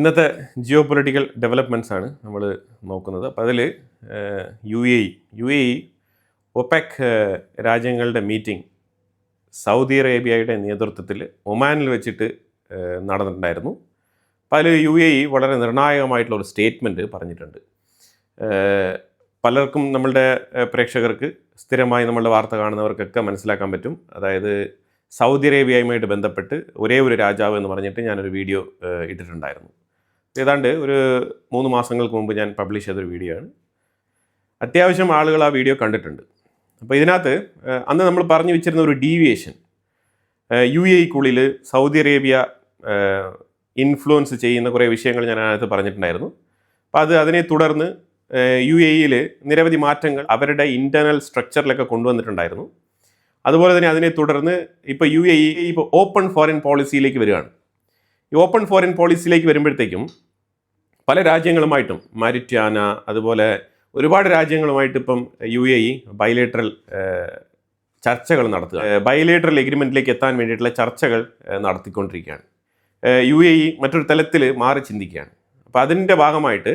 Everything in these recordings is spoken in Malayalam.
ഇന്നത്തെ ജിയോ പൊളിറ്റിക്കൽ ഡെവലപ്മെൻറ്റ്സ് ആണ് നമ്മൾ നോക്കുന്നത്. അപ്പോൾ അതിൽ യു എ ഇ ഒപെക് രാജ്യങ്ങളുടെ മീറ്റിംഗ് സൗദി അറേബ്യയുടെ നേതൃത്വത്തിൽ ഒമാനിൽ വെച്ചിട്ട് നടന്നിട്ടുണ്ടായിരുന്നു. അപ്പോൾ അതിൽ യു എ ഇ വളരെ നിർണായകമായിട്ടുള്ള ഒരു സ്റ്റേറ്റ്മെൻറ്റ് പറഞ്ഞിട്ടുണ്ട്. പലർക്കും നമ്മളുടെ പ്രേക്ഷകർക്ക് സ്ഥിരമായി നമ്മളുടെ വാർത്ത കാണുന്നവർക്കൊക്കെ മനസ്സിലാക്കാൻ പറ്റും. അതായത് സൗദി അറേബ്യയുമായിട്ട് ബന്ധപ്പെട്ട് ഒരേ ഒരു രാജാവ് എന്ന് പറഞ്ഞിട്ട് ഞാനൊരു വീഡിയോ ഇട്ടിട്ടുണ്ടായിരുന്നു. ഏതാണ്ട് ഒരു 3 മാസങ്ങൾക്ക് മുമ്പ് ഞാൻ പബ്ലിഷ് ചെയ്തൊരു വീഡിയോ ആണ്. അത്യാവശ്യം ആളുകൾ ആ വീഡിയോ കണ്ടിട്ടുണ്ട്. അപ്പോൾ ഇതിനകത്ത് അന്ന് നമ്മൾ പറഞ്ഞു വെച്ചിരുന്ന ഒരു ഡീവിയേഷൻ, യു എ ഇക്കുള്ളിൽ സൗദി അറേബ്യ ഇൻഫ്ലുവൻസ് ചെയ്യുന്ന കുറേ വിഷയങ്ങൾ ഞാൻ അതിനകത്ത് പറഞ്ഞിട്ടുണ്ടായിരുന്നു. അപ്പോൾ അതിനെ തുടർന്ന് യു എ ഇയിൽ നിരവധി മാറ്റങ്ങൾ അവരുടെ ഇൻറ്റേർണൽ സ്ട്രക്ചറിലൊക്കെ കൊണ്ടുവന്നിട്ടുണ്ടായിരുന്നു. അതുപോലെ തന്നെ അതിനെ തുടർന്ന് ഇപ്പോൾ യു എ ഇ ഇപ്പോൾ ഓപ്പൺ ഫോറിൻ പോളിസിയിലേക്ക് വരികയാണ്. ഈ ഓപ്പൺ ഫോറിൻ പോളിസിയിലേക്ക് വരുമ്പോഴത്തേക്കും പല രാജ്യങ്ങളുമായിട്ടും മാരിറ്റാന അതുപോലെ ഒരുപാട് രാജ്യങ്ങളുമായിട്ട് ഇപ്പം യു എ ഇ ബൈലേറ്ററൽ ചർച്ചകൾ നടത്തുക, ബൈലേറ്ററൽ എഗ്രിമെൻറ്റിലേക്ക് എത്താൻ വേണ്ടിയിട്ടുള്ള ചർച്ചകൾ നടത്തിക്കൊണ്ടിരിക്കുകയാണ്. യു എ ഇ മറ്റൊരു തലത്തിൽ മാറി ചിന്തിക്കുകയാണ്. അപ്പോൾ അതിൻ്റെ ഭാഗമായിട്ട്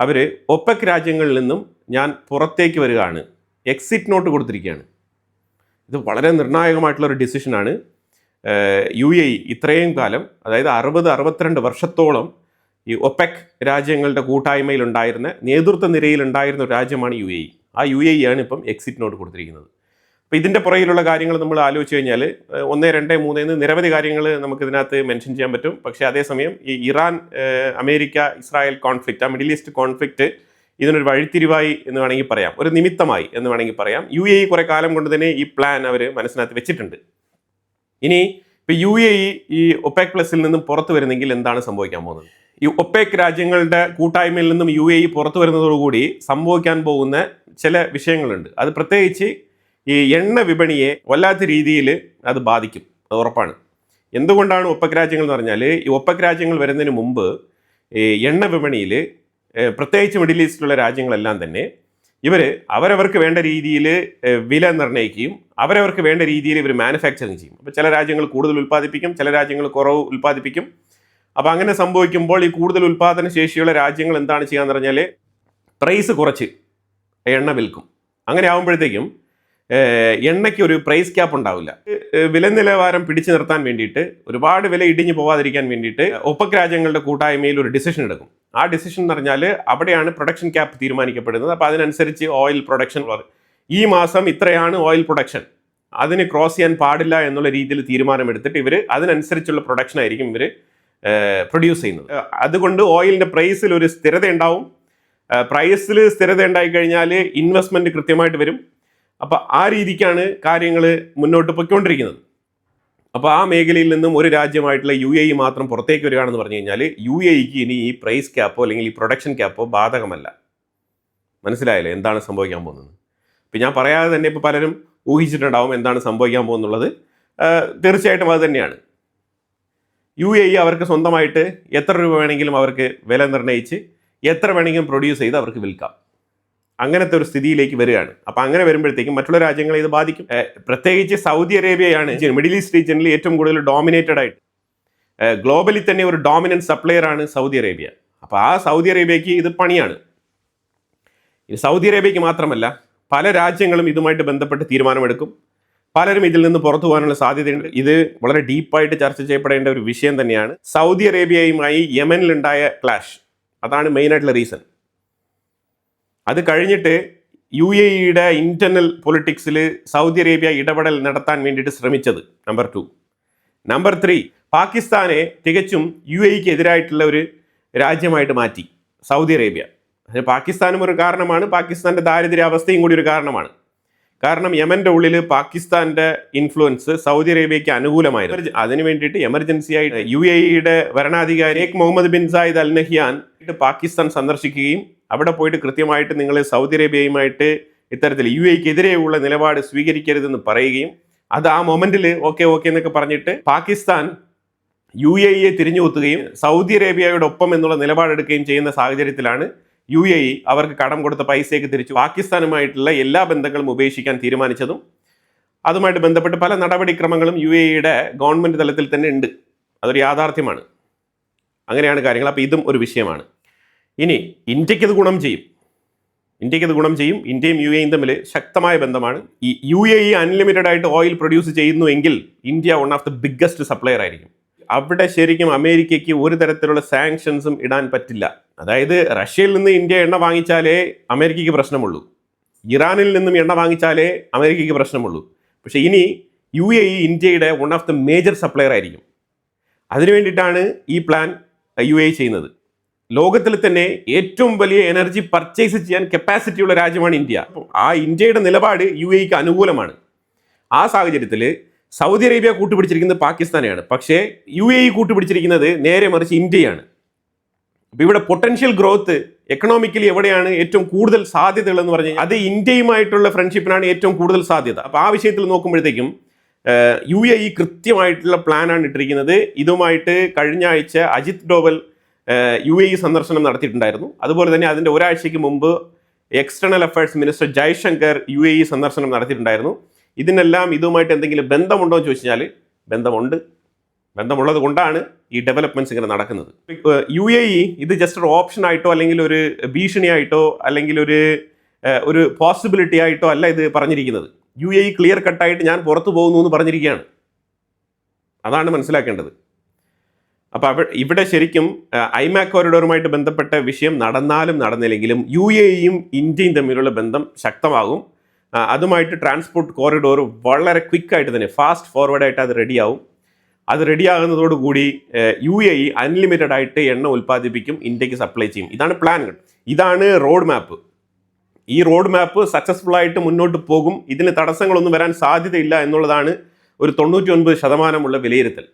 അവർ ഒപെക് രാജ്യങ്ങളിൽ നിന്നും ഞാൻ പുറത്തേക്ക് വരികയാണ്, എക്സിറ്റ് നോട്ട് കൊടുത്തിരിക്കുകയാണ്. ഇത് വളരെ നിർണായകമായിട്ടുള്ളൊരു ഡിസിഷനാണ്. യു എ ഇ ഇത്രയും കാലം, അതായത് 62 വർഷത്തോളം ഈ ഒപെക് രാജ്യങ്ങളുടെ കൂട്ടായ്മയിലുണ്ടായിരുന്ന നേതൃത്വ നിരയിലുണ്ടായിരുന്ന ഒരു രാജ്യമാണ് യു എ ഇ. ആ യു എ ഇ ആണ് ഇപ്പം എക്സിറ്റ് നോട്ട് കൊടുത്തിരിക്കുന്നത്. അപ്പോൾ ഇതിൻ്റെ പുറകിലുള്ള കാര്യങ്ങൾ നമ്മൾ ആലോചിച്ച് കഴിഞ്ഞാൽ 1, 2, 3 എന്ന് നിരവധി കാര്യങ്ങൾ നമുക്കിതിനകത്ത് മെൻഷൻ ചെയ്യാൻ പറ്റും. പക്ഷേ അതേസമയം ഈ ഇറാൻ അമേരിക്ക ഇസ്രായേൽ കോൺഫ്ലിക്റ്റ്, ആ മിഡിൽ ഈസ്റ്റ് കോൺഫ്ലിക്റ്റ് ഇതിനൊരു വഴിത്തിരിവായി എന്ന് വേണമെങ്കിൽ പറയാം, ഒരു നിമിത്തമായി എന്ന് വേണമെങ്കിൽ പറയാം. യു എ ഇ കുറേ കാലം കൊണ്ട് തന്നെ ഈ പ്ലാൻ അവർ മനസ്സിനകത്ത് വെച്ചിട്ടുണ്ട്. ഇനി ഇപ്പോൾ യു എ ഇ ഈ ഒപെക് പ്ലസിൽ നിന്നും പുറത്തു വരുന്നെങ്കിൽ എന്താണ് സംഭവിക്കാൻ പോകുന്നത്? ഈ ഒപെക് രാജ്യങ്ങളുടെ കൂട്ടായ്മയിൽ നിന്നും യു എ ഇ പുറത്തു വരുന്നതോടുകൂടി സംഭവിക്കാൻ പോകുന്ന ചില വിഷയങ്ങളുണ്ട്. അത് പ്രത്യേകിച്ച് ഈ എണ്ണ വിപണിയെ വല്ലാത്ത രീതിയിൽ അത് ബാധിക്കും, അത് ഉറപ്പാണ്. എന്തുകൊണ്ടാണ് ഒപെക് രാജ്യങ്ങൾ എന്ന് പറഞ്ഞാൽ, ഈ ഒപെക് രാജ്യങ്ങൾ വരുന്നതിന് മുമ്പ് ഈ എണ്ണ വിപണിയിൽ പ്രത്യേകിച്ച് മിഡിൽ ഈസ്റ്റിലുള്ള രാജ്യങ്ങളെല്ലാം തന്നെ ഇവർ അവരവർക്ക് വേണ്ട രീതിയിൽ വില നിർണ്ണയിക്കുകയും അവരവർക്ക് വേണ്ട രീതിയിൽ ഇവർ മാനുഫാക്ചറിങ് ചെയ്യും. അപ്പോൾ ചില രാജ്യങ്ങൾ കൂടുതൽ ഉൽപ്പാദിപ്പിക്കും, ചില രാജ്യങ്ങൾ കുറവ് ഉൽപ്പാദിപ്പിക്കും. അപ്പോൾ അങ്ങനെ സംഭവിക്കുമ്പോൾ ഈ കൂടുതൽ ഉൽപ്പാദന ശേഷിയുള്ള രാജ്യങ്ങൾ എന്താണ് ചെയ്യാന്ന് പറഞ്ഞാൽ പ്രൈസ് കുറച്ച് എണ്ണ വിൽക്കും. അങ്ങനെ ആകുമ്പോഴത്തേക്കും എണ്ണയ്ക്ക് ഒരു പ്രൈസ് ക്യാപ്പ് ഉണ്ടാവില്ല. വില നിലവാരം പിടിച്ചു നിർത്താൻ വേണ്ടിയിട്ട്, ഒരുപാട് വില ഇടിഞ്ഞു പോകാതിരിക്കാൻ വേണ്ടിയിട്ട് ഒപെക് രാജ്യങ്ങളുടെ കൂട്ടായ്മയിൽ ഒരു ഡിസിഷൻ എടുക്കും. ആ ഡിസിഷൻ എന്ന് പറഞ്ഞാൽ അവിടെയാണ് പ്രൊഡക്ഷൻ ക്യാപ്പ് തീരുമാനിക്കപ്പെടുന്നത്. അപ്പോൾ അതിനനുസരിച്ച് ഓയിൽ പ്രൊഡക്ഷൻ ഈ മാസം ഇത്രയാണ് ഓയിൽ പ്രൊഡക്ഷൻ, അതിന് ക്രോസ് ചെയ്യാൻ പാടില്ല എന്നുള്ള രീതിയിൽ തീരുമാനമെടുത്തിട്ട് ഇവർ അതിനനുസരിച്ചുള്ള പ്രൊഡക്ഷൻ ആയിരിക്കും ഇവർ പ്രൊഡ്യൂസ് ചെയ്യുന്നത്. അതുകൊണ്ട് ഓയിലിൻ്റെ പ്രൈസിൽ ഒരു സ്ഥിരത ഉണ്ടാവും. പ്രൈസിൽ സ്ഥിരത ഉണ്ടായി കഴിഞ്ഞാൽ ഇൻവെസ്റ്റ്മെൻറ്റ് കൃത്യമായിട്ട് വരും. അപ്പോൾ ആ രീതിക്കാണ് കാര്യങ്ങൾ മുന്നോട്ട് പൊയ്ക്കൊണ്ടിരിക്കുന്നത്. അപ്പോൾ ആ മേഖലയിൽ നിന്നും ഒരു രാജ്യമായിട്ടുള്ള യു എ ഇ മാത്രം പുറത്തേക്ക് വരികയാണെന്ന് പറഞ്ഞു കഴിഞ്ഞാൽ യു എ ഇക്ക് ഇനി ഈ പ്രൈസ് ക്യാപ്പോ അല്ലെങ്കിൽ ഈ പ്രൊഡക്ഷൻ ക്യാപ്പോ ബാധകമല്ല. മനസ്സിലായല്ലേ എന്താണ് സംഭവിക്കാൻ പോകുന്നത്? ഇപ്പം ഞാൻ പറയാതെ തന്നെ ഇപ്പോൾ പലരും ഊഹിച്ചിട്ടുണ്ടാവും എന്താണ് സംഭവിക്കാൻ പോകുന്നുള്ളത്. തീർച്ചയായിട്ടും അത് തന്നെയാണ്. യു എ ഇ അവർക്ക് സ്വന്തമായിട്ട് എത്ര രൂപ വേണമെങ്കിലും അവർക്ക് വില നിർണ്ണയിച്ച് എത്ര വേണമെങ്കിലും പ്രൊഡ്യൂസ് ചെയ്ത് അവർക്ക് വിൽക്കാം. അങ്ങനത്തെ ഒരു സ്ഥിതിയിലേക്ക് വരികയാണ്. അപ്പോൾ അങ്ങനെ വരുമ്പോഴത്തേക്കും മറ്റുള്ള രാജ്യങ്ങളെ ഇത് ബാധിക്കും. പ്രത്യേകിച്ച് സൗദി അറേബ്യയാണ് മിഡിൽ ഈസ്റ്റ് റീജിയനിൽ ഏറ്റവും കൂടുതൽ ഡോമിനേറ്റഡ് ആയിട്ട്, ഗ്ലോബലി തന്നെ ഒരു ഡോമിനൻറ്റ് സപ്ലയർ ആണ് സൗദി അറേബ്യ. അപ്പോൾ ആ സൗദി അറേബ്യയ്ക്ക് ഇത് പണിയാണ്. ഇത് സൗദി അറേബ്യയ്ക്ക് മാത്രമല്ല, പല രാജ്യങ്ങളും ഇതുമായിട്ട് ബന്ധപ്പെട്ട് തീരുമാനമെടുക്കും. പലരും ഇതിൽ നിന്ന് പുറത്തു പോകാനുള്ള സാധ്യതയുണ്ട്. ഇത് വളരെ ഡീപ്പായിട്ട് ചർച്ച ചെയ്യപ്പെടേണ്ട ഒരു വിഷയം തന്നെയാണ്. സൗദി അറേബ്യയുമായി യമനിലുണ്ടായ ക്ലാഷ്, അതാണ് മെയിനായിട്ടുള്ള റീസൺ. അത് കഴിഞ്ഞിട്ട് യു എ ഇയുടെ ഇന്റർണൽ പൊളിറ്റിക്സിൽ സൗദി അറേബ്യ ഇടപെടൽ നടത്താൻ വേണ്ടിയിട്ട് ശ്രമിച്ചത് നമ്പർ 2. നമ്പർ 3, പാകിസ്ഥാനെ തികച്ചും യു എ ഇക്ക് എതിരായിട്ടുള്ള ഒരു രാജ്യമായിട്ട് മാറ്റി സൗദി അറേബ്യ. പാകിസ്ഥാനും ഒരു കാരണമാണ്, പാകിസ്ഥാൻ്റെ ദാരിദ്ര്യാവസ്ഥയും കൂടി ഒരു കാരണമാണ്. കാരണം യമൻ്റെ ഉള്ളിൽ പാകിസ്ഥാൻ്റെ ഇൻഫ്ലുവൻസ് സൗദി അറേബ്യയ്ക്ക് അനുകൂലമായിരുന്നു. അതിനു വേണ്ടിയിട്ട് എമർജൻസി ആയിട്ട് യു എ ഇയുടെ ഭരണാധികാരി Mohammed bin Zayed Al Nahyan Pakistan സന്ദർശിക്കുകയും അവിടെ പോയിട്ട് കൃത്യമായിട്ട് നിങ്ങൾ സൗദി അറേബ്യയുമായിട്ട് ഇത്തരത്തിൽ യു എക്ക് എതിരെയുള്ള നിലപാട് സ്വീകരിക്കരുതെന്ന് പറയുകയും, അത് ആ മൊമെന്റിൽ ഓക്കെ എന്നൊക്കെ പറഞ്ഞിട്ട് പാകിസ്ഥാൻ യു എ ഇയെ തിരിഞ്ഞുകുത്തുകയും സൗദി അറേബ്യയുടെ ഒപ്പം എന്നുള്ള നിലപാടെടുക്കുകയും ചെയ്യുന്ന സാഹചര്യത്തിലാണ് യു എ ഇ അവർക്ക് കടം കൊടുത്ത പൈസയ്ക്ക് തിരിച്ചു പാകിസ്ഥാനുമായിട്ടുള്ള എല്ലാ ബന്ധങ്ങളും ഉപേക്ഷിക്കാൻ തീരുമാനിച്ചതും. അതുമായിട്ട് ബന്ധപ്പെട്ട് പല നടപടിക്രമങ്ങളും യു എ ഇയുടെ ഗവൺമെൻറ് തലത്തിൽ തന്നെ ഉണ്ട്. അതൊരു യാഥാർത്ഥ്യമാണ്. അങ്ങനെയാണ് കാര്യങ്ങൾ. അപ്പോൾ ഇതും ഒരു വിഷയമാണ്. ഇനി ഇന്ത്യക്ക് ഇത് ഗുണം ചെയ്യും. ഇന്ത്യയും യു എയും തമ്മിൽ ശക്തമായ ബന്ധമാണ്. ഈ യു എ ഇ അൺലിമിറ്റഡ് ആയിട്ട് ഓയിൽ പ്രൊഡ്യൂസ് ചെയ്യുന്നുവെങ്കിൽ India one of the biggest supplier ആയിരിക്കും. അവിടെ ശരിക്കും അമേരിക്കയ്ക്ക് ഒരു തരത്തിലുള്ള സാങ്ഷൻസും ഇടാൻ പറ്റില്ല. അതായത് റഷ്യയിൽ നിന്ന് ഇന്ത്യ എണ്ണ വാങ്ങിച്ചാലേ അമേരിക്കയ്ക്ക് പ്രശ്നമുള്ളൂ, ഇറാനിൽ നിന്നും എണ്ണ വാങ്ങിച്ചാലേ അമേരിക്കയ്ക്ക് പ്രശ്നമുള്ളൂ. പക്ഷേ ഇനി യു എ ഇ ഇന്ത്യയുടെ one of the major supplier ആയിരിക്കും. അതിനു വേണ്ടിയിട്ടാണ് ഈ പ്ലാൻ യു എ ഇ ചെയ്യുന്നത്. ലോകത്തിൽ തന്നെ ഏറ്റവും വലിയ എനർജി പർച്ചേസ് ചെയ്യാൻ കപ്പാസിറ്റിയുള്ള രാജ്യമാണ് ഇന്ത്യ. ആ ഇന്ത്യയുടെ നിലപാട് യു എ ഇക്ക് അനുകൂലമാണ്. ആ സാഹചര്യത്തിൽ സൗദി അറേബ്യ കൂട്ടുപിടിച്ചിരിക്കുന്നത് പാകിസ്ഥാനെയാണ്, പക്ഷേ യു എ ഇ കൂട്ടുപിടിച്ചിരിക്കുന്നത് നേരെ മറിച്ച് ഇന്ത്യയാണ്. അപ്പോൾ ഇവിടെ പൊട്ടൻഷ്യൽ ഗ്രോത്ത് എക്കണോമിക്കലി എവിടെയാണ് ഏറ്റവും കൂടുതൽ സാധ്യതകൾ എന്ന് പറഞ്ഞാൽ അത് ഇന്ത്യയുമായിട്ടുള്ള ഫ്രണ്ട്ഷിപ്പിനാണ് ഏറ്റവും കൂടുതൽ സാധ്യത. അപ്പോൾ ആ വിഷയത്തിൽ നോക്കുമ്പോഴത്തേക്കും യു എ ഇ കൃത്യമായിട്ടുള്ള പ്ലാനാണ് ഇട്ടിരിക്കുന്നത്. ഇതുമായിട്ട് കഴിഞ്ഞ ആഴ്ച Ajit Doval U A E സന്ദർശനം നടത്തിയിട്ടുണ്ടായിരുന്നു. അതുപോലെ തന്നെ അതിൻ്റെ ഒരാഴ്ചയ്ക്ക് മുമ്പ് external affairs minister Jaishankar U A E സന്ദർശനം നടത്തിയിട്ടുണ്ടായിരുന്നു. ഇതിനെല്ലാം ഇതുമായിട്ട് എന്തെങ്കിലും ബന്ധമുണ്ടോ എന്ന് ചോദിച്ചാൽ ബന്ധമുള്ളത് കൊണ്ടാണ് ഈ ഡെവലപ്മെന്റ്സ് ഇങ്ങനെ നടക്കുന്നത്. യു എ ഇ ഇത് ജസ്റ്റ് ഒരു ഓപ്ഷൻ ആയിട്ടോ അല്ലെങ്കിൽ ഒരു ഭീഷണിയായിട്ടോ അല്ലെങ്കിൽ ഒരു പോസിബിലിറ്റി ആയിട്ടോ അല്ല ഇത് പറഞ്ഞിരിക്കുന്നത്. യു എ ഇ ക്ലിയർ കട്ടായിട്ട് ഞാൻ പുറത്തു പോകുന്നു എന്ന് പറഞ്ഞിരിക്കുകയാണ്. അതാണ് മനസ്സിലാക്കേണ്ടത്. അപ്പോൾ ഇവിടെ ശരിക്കും ഐമാക് കോറിഡോറുമായിട്ട് ബന്ധപ്പെട്ട വിഷയം നടന്നാലും നടന്നില്ലെങ്കിലും യു എ ഇയും ഇന്ത്യയും തമ്മിലുള്ള ബന്ധം ശക്തമാകും. അതുമായിട്ട് ട്രാൻസ്പോർട്ട് കോറിഡോർ വളരെ ക്വിക്കായിട്ട് തന്നെ ഫാസ്റ്റ് ഫോർവേഡായിട്ട് അത് റെഡിയാവും. അത് റെഡിയാകുന്നതോടുകൂടി യു എ ഇ അൺലിമിറ്റഡ് ആയിട്ട് എണ്ണ ഉൽപ്പാദിപ്പിക്കും, ഇന്ത്യക്ക് സപ്ലൈ ചെയ്യും. ഇതാണ് പ്ലാനുകൾ, ഇതാണ് റോഡ് മാപ്പ്. ഈ റോഡ് മാപ്പ് സക്സസ്ഫുൾ ആയിട്ട് മുന്നോട്ട് പോകും. ഇതിന് തടസ്സങ്ങളൊന്നും വരാൻ സാധ്യതയില്ല എന്നുള്ളതാണ് ഒരു 99% വിലയിരുത്തൽ.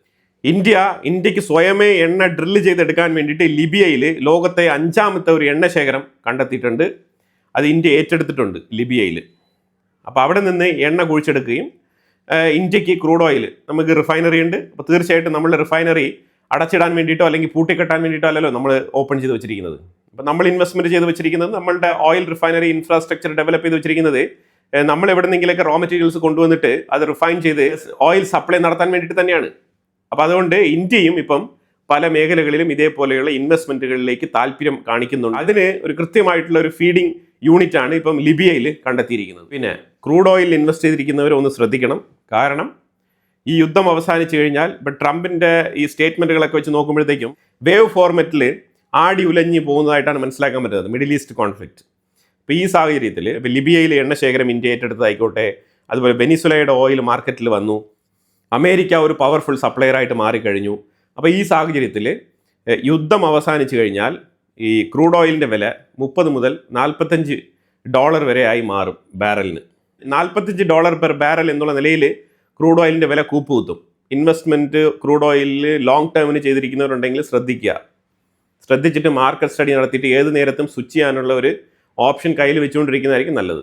ഇന്ത്യക്ക് സ്വയമേ എണ്ണ ഡ്രില്ല് ചെയ്തെടുക്കാൻ വേണ്ടിയിട്ട് ലിബിയയിൽ ലോകത്തെ 5ാമത്തെ ഒരു എണ്ണ ശേഖരം കണ്ടെത്തിയിട്ടുണ്ട്. അത് ഇന്ത്യ ഏറ്റെടുത്തിട്ടുണ്ട് ലിബിയയിൽ. അപ്പോൾ അവിടെ നിന്ന് എണ്ണ കുഴിച്ചെടുക്കുകയും ഇന്ത്യക്ക് ക്രൂഡ് ഓയിൽ നമുക്ക് റിഫൈനറി ഉണ്ട്. അപ്പോൾ തീർച്ചയായിട്ടും നമ്മൾ റിഫൈനറി അടച്ചിടാൻ വേണ്ടിയിട്ടോ അല്ലെങ്കിൽ പൂട്ടിക്കെട്ടാൻ വേണ്ടിയിട്ടോ അല്ലല്ലോ നമ്മൾ ഓപ്പൺ ചെയ്ത് വെച്ചിരിക്കുന്നത്. അപ്പോൾ നമ്മൾ ഇൻവെസ്റ്റ്മെൻറ്റ് ചെയ്ത് വെച്ചിരിക്കുന്നത് നമ്മളുടെ ഓയിൽ റിഫൈനറി ഇൻഫ്രാസ്ട്രക്ചർ ഡെവലപ്പ് ചെയ്ത് വെച്ചിരിക്കുന്നത് നമ്മൾ എവിടെ നിന്നെങ്കിലൊക്കെ റോ മെറ്റീരിയൽസ് കൊണ്ടുവന്നിട്ട് അത് റിഫൈൻ ചെയ്ത് ഓയിൽ സപ്ലൈ നടത്താൻ വേണ്ടിയിട്ട് തന്നെയാണ്. അപ്പോൾ അതുകൊണ്ട് ഇന്ത്യയും ഇപ്പം പല മേഖലകളിലും ഇതേപോലെയുള്ള ഇൻവെസ്റ്റ്മെൻറ്റുകളിലേക്ക് താല്പര്യം കാണിക്കുന്നുണ്ട്. അതിന് ഒരു കൃത്യമായിട്ടുള്ള ഒരു ഫീഡിംഗ് യൂണിറ്റ് ആണ് ഇപ്പം ലിബിയയിൽ കണ്ടെത്തിയിരിക്കുന്നത്. പിന്നെ ക്രൂഡ് ഓയിലിൽ ഇൻവെസ്റ്റ് ചെയ്തിരിക്കുന്നവർ ഒന്ന് ശ്രദ്ധിക്കണം. കാരണം ഈ യുദ്ധം അവസാനിച്ചു കഴിഞ്ഞാൽ ഇപ്പം ട്രംപിൻ്റെ ഈ സ്റ്റേറ്റ്മെൻറ്റുകളൊക്കെ വെച്ച് നോക്കുമ്പോഴത്തേക്കും വേവ് ഫോർമാറ്റിൽ ആടി ഉലഞ്ഞു പോകുന്നതായിട്ടാണ് മനസ്സിലാക്കാൻ പറ്റുന്നത് മിഡിൽ ഈസ്റ്റ് കോൺഫ്ലിക്റ്റ്. ഇപ്പോൾ ഈ സാഹചര്യത്തിൽ ഇപ്പോൾ ലിബിയയിലെ എണ്ണ ശേഖരം ഇന്ത്യ ഏറ്റെടുത്തതായിക്കോട്ടെ, അതുപോലെ വെനിസുലയുടെ ഓയിൽ മാർക്കറ്റിൽ വന്നു, അമേരിക്ക ഒരു പവർഫുൾ സപ്ലയറായിട്ട് മാറിക്കഴിഞ്ഞു. അപ്പോൾ ഈ സാഹചര്യത്തിൽ യുദ്ധം അവസാനിച്ചു കഴിഞ്ഞാൽ ഈ ക്രൂഡ് ഓയിലിൻ്റെ വില $30 മുതൽ $45 വരെ ആയി മാറും ബാരലിന്. $45 പെർ ബാരൽ എന്നുള്ള നിലയിൽ ക്രൂഡ് ഓയിലിൻ്റെ വില കൂപ്പുകുത്തും. ഇൻവെസ്റ്റ്മെൻറ്റ് ക്രൂഡ് ഓയിലിൽ ലോങ് ടേമിന് ചെയ്തിരിക്കുന്നവരുണ്ടെങ്കിൽ ശ്രദ്ധിച്ചിട്ട് മാർക്കറ്റ് സ്റ്റഡി നടത്തിയിട്ട് ഏത് നേരത്തും സ്വിച്ച് ചെയ്യാനുള്ള ഒരു ഓപ്ഷൻ കയ്യിൽ വെച്ചുകൊണ്ടിരിക്കുന്നതായിരിക്കും നല്ലത്.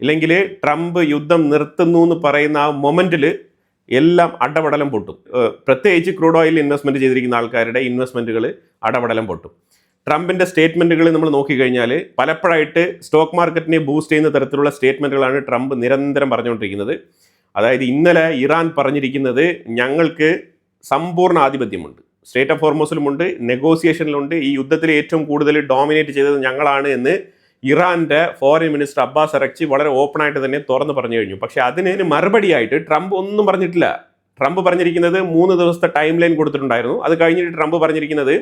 ഇല്ലെങ്കിൽ ട്രംപ് യുദ്ധം നിർത്തുന്നു എന്ന് പറയുന്ന ആ മൊമെൻറ്റിൽ എല്ലാം അടപടലം പൊട്ടും. പ്രത്യേകിച്ച് ക്രൂഡ് ഓയിൽ ഇൻവെസ്റ്റ്മെൻറ്റ് ചെയ്തിരിക്കുന്ന ആൾക്കാരുടെ ഇൻവെസ്റ്റ്മെൻറ്റുകൾ അടപടലം പൊട്ടും. ട്രംപിൻ്റെ സ്റ്റേറ്റ്മെൻറ്റുകൾ നമ്മൾ നോക്കിക്കഴിഞ്ഞാൽ പലപ്പോഴായിട്ട് സ്റ്റോക്ക് മാർക്കറ്റിനെ ബൂസ്റ്റ് ചെയ്യുന്ന തരത്തിലുള്ള സ്റ്റേറ്റ്മെൻറ്റുകളാണ് ട്രംപ് നിരന്തരം പറഞ്ഞുകൊണ്ടിരിക്കുന്നത്. അതായത് ഇന്നലെ ഇറാൻ പറഞ്ഞിരിക്കുന്നത് ഞങ്ങൾക്ക് സമ്പൂർണ്ണ ആധിപത്യമുണ്ട്, സ്റ്റേറ്റ് ഓഫ് ഹോർമോസിലുമുണ്ട്, നെഗോസിയേഷനിലുണ്ട്, ഈ യുദ്ധത്തിൽ ഏറ്റവും കൂടുതൽ ഡോമിനേറ്റ് ചെയ്തത് ഞങ്ങളാണ് എന്ന് ഇറാൻ്റെ ഫോറിൻ മിനിസ്റ്റർ അബ്ബാസ് അറക്ചി വളരെ ഓപ്പണായിട്ട് തന്നെ തുറന്ന് പറഞ്ഞു കഴിഞ്ഞു. പക്ഷേ അതിന് മറുപടിയായിട്ട് ട്രംപ് ഒന്നും പറഞ്ഞിട്ടില്ല. ട്രംപ് പറഞ്ഞിരിക്കുന്നത് 3 ദിവസത്തെ ടൈം ലൈൻ കൊടുത്തിട്ടുണ്ടായിരുന്നു. അത് കഴിഞ്ഞിട്ട് ട്രംപ് പറഞ്ഞിരിക്കുന്നത്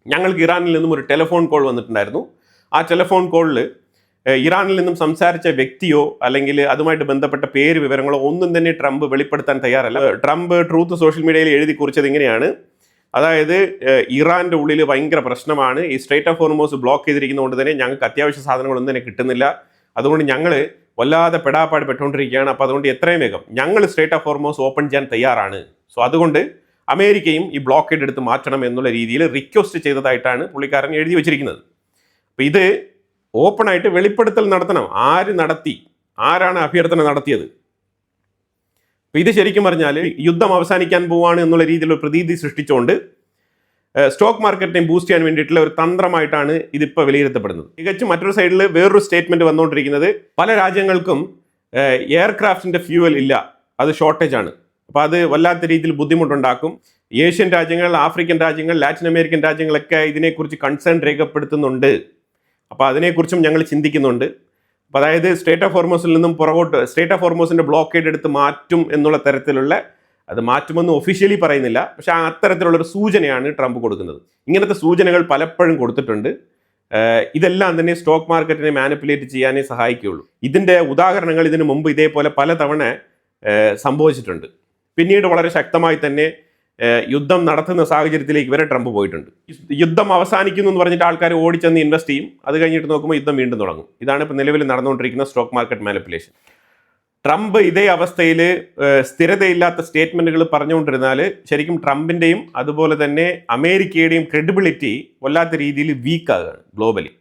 ഞങ്ങൾക്ക് ഇറാനിൽ നിന്നും ഒരു ടെലിഫോൺ കോൾ വന്നിട്ടുണ്ടായിരുന്നു. ആ ടെലിഫോൺ കോളിൽ ഇറാനിൽ നിന്നും സംസാരിച്ച വ്യക്തിയോ അല്ലെങ്കിൽ അതുമായിട്ട് ബന്ധപ്പെട്ട പേര് വിവരങ്ങളോ ഒന്നും തന്നെ ട്രംപ് വെളിപ്പെടുത്താൻ തയ്യാറല്ല. ട്രംപ് ട്രൂത്ത് സോഷ്യൽ മീഡിയയിൽ എഴുതി കുറിച്ചത് ഇങ്ങനെയാണ്: അതായത് ഇറാൻ്റെ ഉള്ളിൽ ഭയങ്കര പ്രശ്നമാണ്, ഈ സ്ട്രേറ്റ് ഓഫ് ഹോർമോസ് ബ്ലോക്ക് ചെയ്തിരിക്കുന്നതുകൊണ്ട് തന്നെ ഞങ്ങൾക്ക് അത്യാവശ്യ സാധനങ്ങളൊന്നും തന്നെ കിട്ടുന്നില്ല, അതുകൊണ്ട് ഞങ്ങൾ വല്ലാതെ പെടാപ്പാട് പെട്ടുകൊണ്ടിരിക്കുകയാണ്. അപ്പോൾ അതുകൊണ്ട് എത്രയും വേഗം ഞങ്ങൾ സ്ട്രേറ്റ് ഓഫ് ഹോർമോസ് ഓപ്പൺ ചെയ്യാൻ തയ്യാറാണ്. സോ അതുകൊണ്ട് അമേരിക്കയും ഈ ബ്ലോക്കേഡ് എടുത്ത് മാറ്റണം എന്നുള്ള രീതിയിൽ റിക്വസ്റ്റ് ചെയ്തതായിട്ടാണ് പുള്ളിക്കാരൻ എഴുതി വെച്ചിരിക്കുന്നത്. അപ്പോൾ ഇത് ഓപ്പണായിട്ട് വെളിപ്പെടുത്തൽ നടത്തണം. ആരാണ് അഭ്യർത്ഥന നടത്തിയത്? അപ്പോൾ ഇത് ശരിക്കും പറഞ്ഞാൽ യുദ്ധം അവസാനിക്കാൻ പോവാണ് എന്നുള്ള രീതിയിലുള്ള പ്രതീതി സൃഷ്ടിച്ചുകൊണ്ട് സ്റ്റോക്ക് മാർക്കറ്റിനെ ബൂസ്റ്റ് ചെയ്യാൻ വേണ്ടിയിട്ടുള്ള ഒരു തന്ത്രമായിട്ടാണ് ഇതിപ്പോൾ വിലയിരുത്തപ്പെടുന്നത്. തികച്ചും മറ്റൊരു സൈഡിൽ വേറൊരു സ്റ്റേറ്റ്മെൻറ്റ് വന്നുകൊണ്ടിരിക്കുന്നത് പല രാജ്യങ്ങൾക്കും എയർക്രാഫ്റ്റിൻ്റെ ഫ്യൂവൽ ഇല്ല, അത് ഷോർട്ടേജ് ആണ്. അപ്പോൾ അത് വല്ലാത്ത രീതിയിൽ ബുദ്ധിമുട്ടുണ്ടാക്കും. ഏഷ്യൻ രാജ്യങ്ങൾ, ആഫ്രിക്കൻ രാജ്യങ്ങൾ, ലാറ്റിൻ അമേരിക്കൻ രാജ്യങ്ങളൊക്കെ ഇതിനെക്കുറിച്ച് കൺസേൺ രേഖപ്പെടുത്തുന്നുണ്ട്. അപ്പോൾ അതിനെക്കുറിച്ചും ഞങ്ങൾ ചിന്തിക്കുന്നുണ്ട്. അപ്പോൾ അതായത് സ്ട്രേറ്റ് ഓഫ് ഹോർമോസിൽ നിന്നും പുറകോട്ട്, സ്ട്രേറ്റ് ഓഫ് ഹോർമോസിൻ്റെ ബ്ലോക്കേഡ് എടുത്ത് മാറ്റും എന്നുള്ള തരത്തിലുള്ള, അത് മാറ്റുമെന്ന് ഒഫീഷ്യലി പറയുന്നില്ല, പക്ഷെ അത്തരത്തിലുള്ളൊരു സൂചനയാണ് ട്രംപ് കൊടുക്കുന്നത്. ഇങ്ങനത്തെ സൂചനകൾ പലപ്പോഴും കൊടുത്തിട്ടുണ്ട്. ഇതെല്ലാം തന്നെ സ്റ്റോക്ക് മാർക്കറ്റിനെ മാനിപ്പുലേറ്റ് ചെയ്യാനേ സഹായിക്കുകയുള്ളൂ. ഇതിൻ്റെ ഉദാഹരണങ്ങൾ ഇതിനു മുമ്പ് ഇതേപോലെ പലതവണ സംഭവിച്ചിട്ടുണ്ട്. പിന്നീട് വളരെ ശക്തമായി തന്നെ യുദ്ധം നടത്തുന്ന സാഹചര്യത്തിലേക്ക് വരെ ട്രംപ് പോയിട്ടുണ്ട്. യുദ്ധം അവസാനിക്കുന്നു എന്ന് പറഞ്ഞിട്ട് ആൾക്കാർ ഓടിച്ചെന്ന് ഇൻവെസ്റ്റ് ചെയ്യും. അത് കഴിഞ്ഞിട്ട് നോക്കുമ്പോൾ യുദ്ധം വീണ്ടും തുടങ്ങും. ഇതാണ് ഇപ്പോൾ നിലവിൽ നടന്നുകൊണ്ടിരിക്കുന്ന സ്റ്റോക്ക് മാർക്കറ്റ് മാനിപ്പുലേഷൻ. ട്രംപ് ഇതേ അവസ്ഥയിൽ സ്ഥിരതയില്ലാത്ത സ്റ്റേറ്റ്മെൻറ്റുകൾ പറഞ്ഞുകൊണ്ടിരുന്നാൽ ശരിക്കും ട്രംപിൻ്റെയും അതുപോലെ തന്നെ അമേരിക്കയുടെയും ക്രെഡിബിലിറ്റി വല്ലാത്ത രീതിയിൽ വീക്കാകുകയാണ് ഗ്ലോബലി.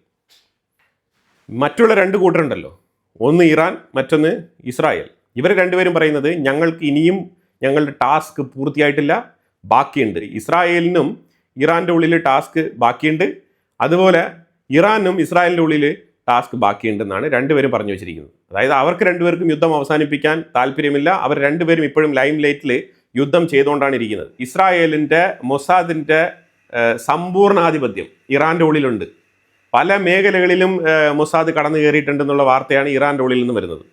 മറ്റുള്ള രണ്ട് കൂട്ടരുണ്ടല്ലോ, ഒന്ന് ഇറാൻ, മറ്റൊന്ന് ഇസ്രായേൽ. ഇവർ രണ്ടുപേരും പറയുന്നത് ഞങ്ങൾക്ക് ഇനിയും ഞങ്ങളുടെ ടാസ്ക് പൂർത്തിയായിട്ടില്ല, ബാക്കിയുണ്ട്. ഇസ്രായേലിനും ഇറാൻ്റെ ഉള്ളിൽ ടാസ്ക് ബാക്കിയുണ്ട്, അതുപോലെ ഇറാനും ഇസ്രായേലിൻ്റെ ഉള്ളിൽ ടാസ്ക് ബാക്കിയുണ്ടെന്നാണ് രണ്ടുപേരും പറഞ്ഞു വെച്ചിരിക്കുന്നത്. അതായത് അവർക്ക് രണ്ടുപേർക്കും യുദ്ധം അവസാനിപ്പിക്കാൻ താല്പര്യമില്ല. അവർ രണ്ടുപേരും ഇപ്പോഴും ലൈം ലൈറ്റിൽ യുദ്ധം ചെയ്തുകൊണ്ടാണ് ഇരിക്കുന്നത്. ഇസ്രായേലിൻ്റെ മൊസാദിൻ്റെ സമ്പൂർണ്ണാധിപത്യം ഇറാൻ്റെ ഉള്ളിലുണ്ട്. പല മേഖലകളിലും മൊസാദ് കടന്നു കയറിയിട്ടുണ്ടെന്നുള്ള വാർത്തയാണ് ഇറാൻ്റെ ഉള്ളിൽ നിന്ന് വരുന്നത്.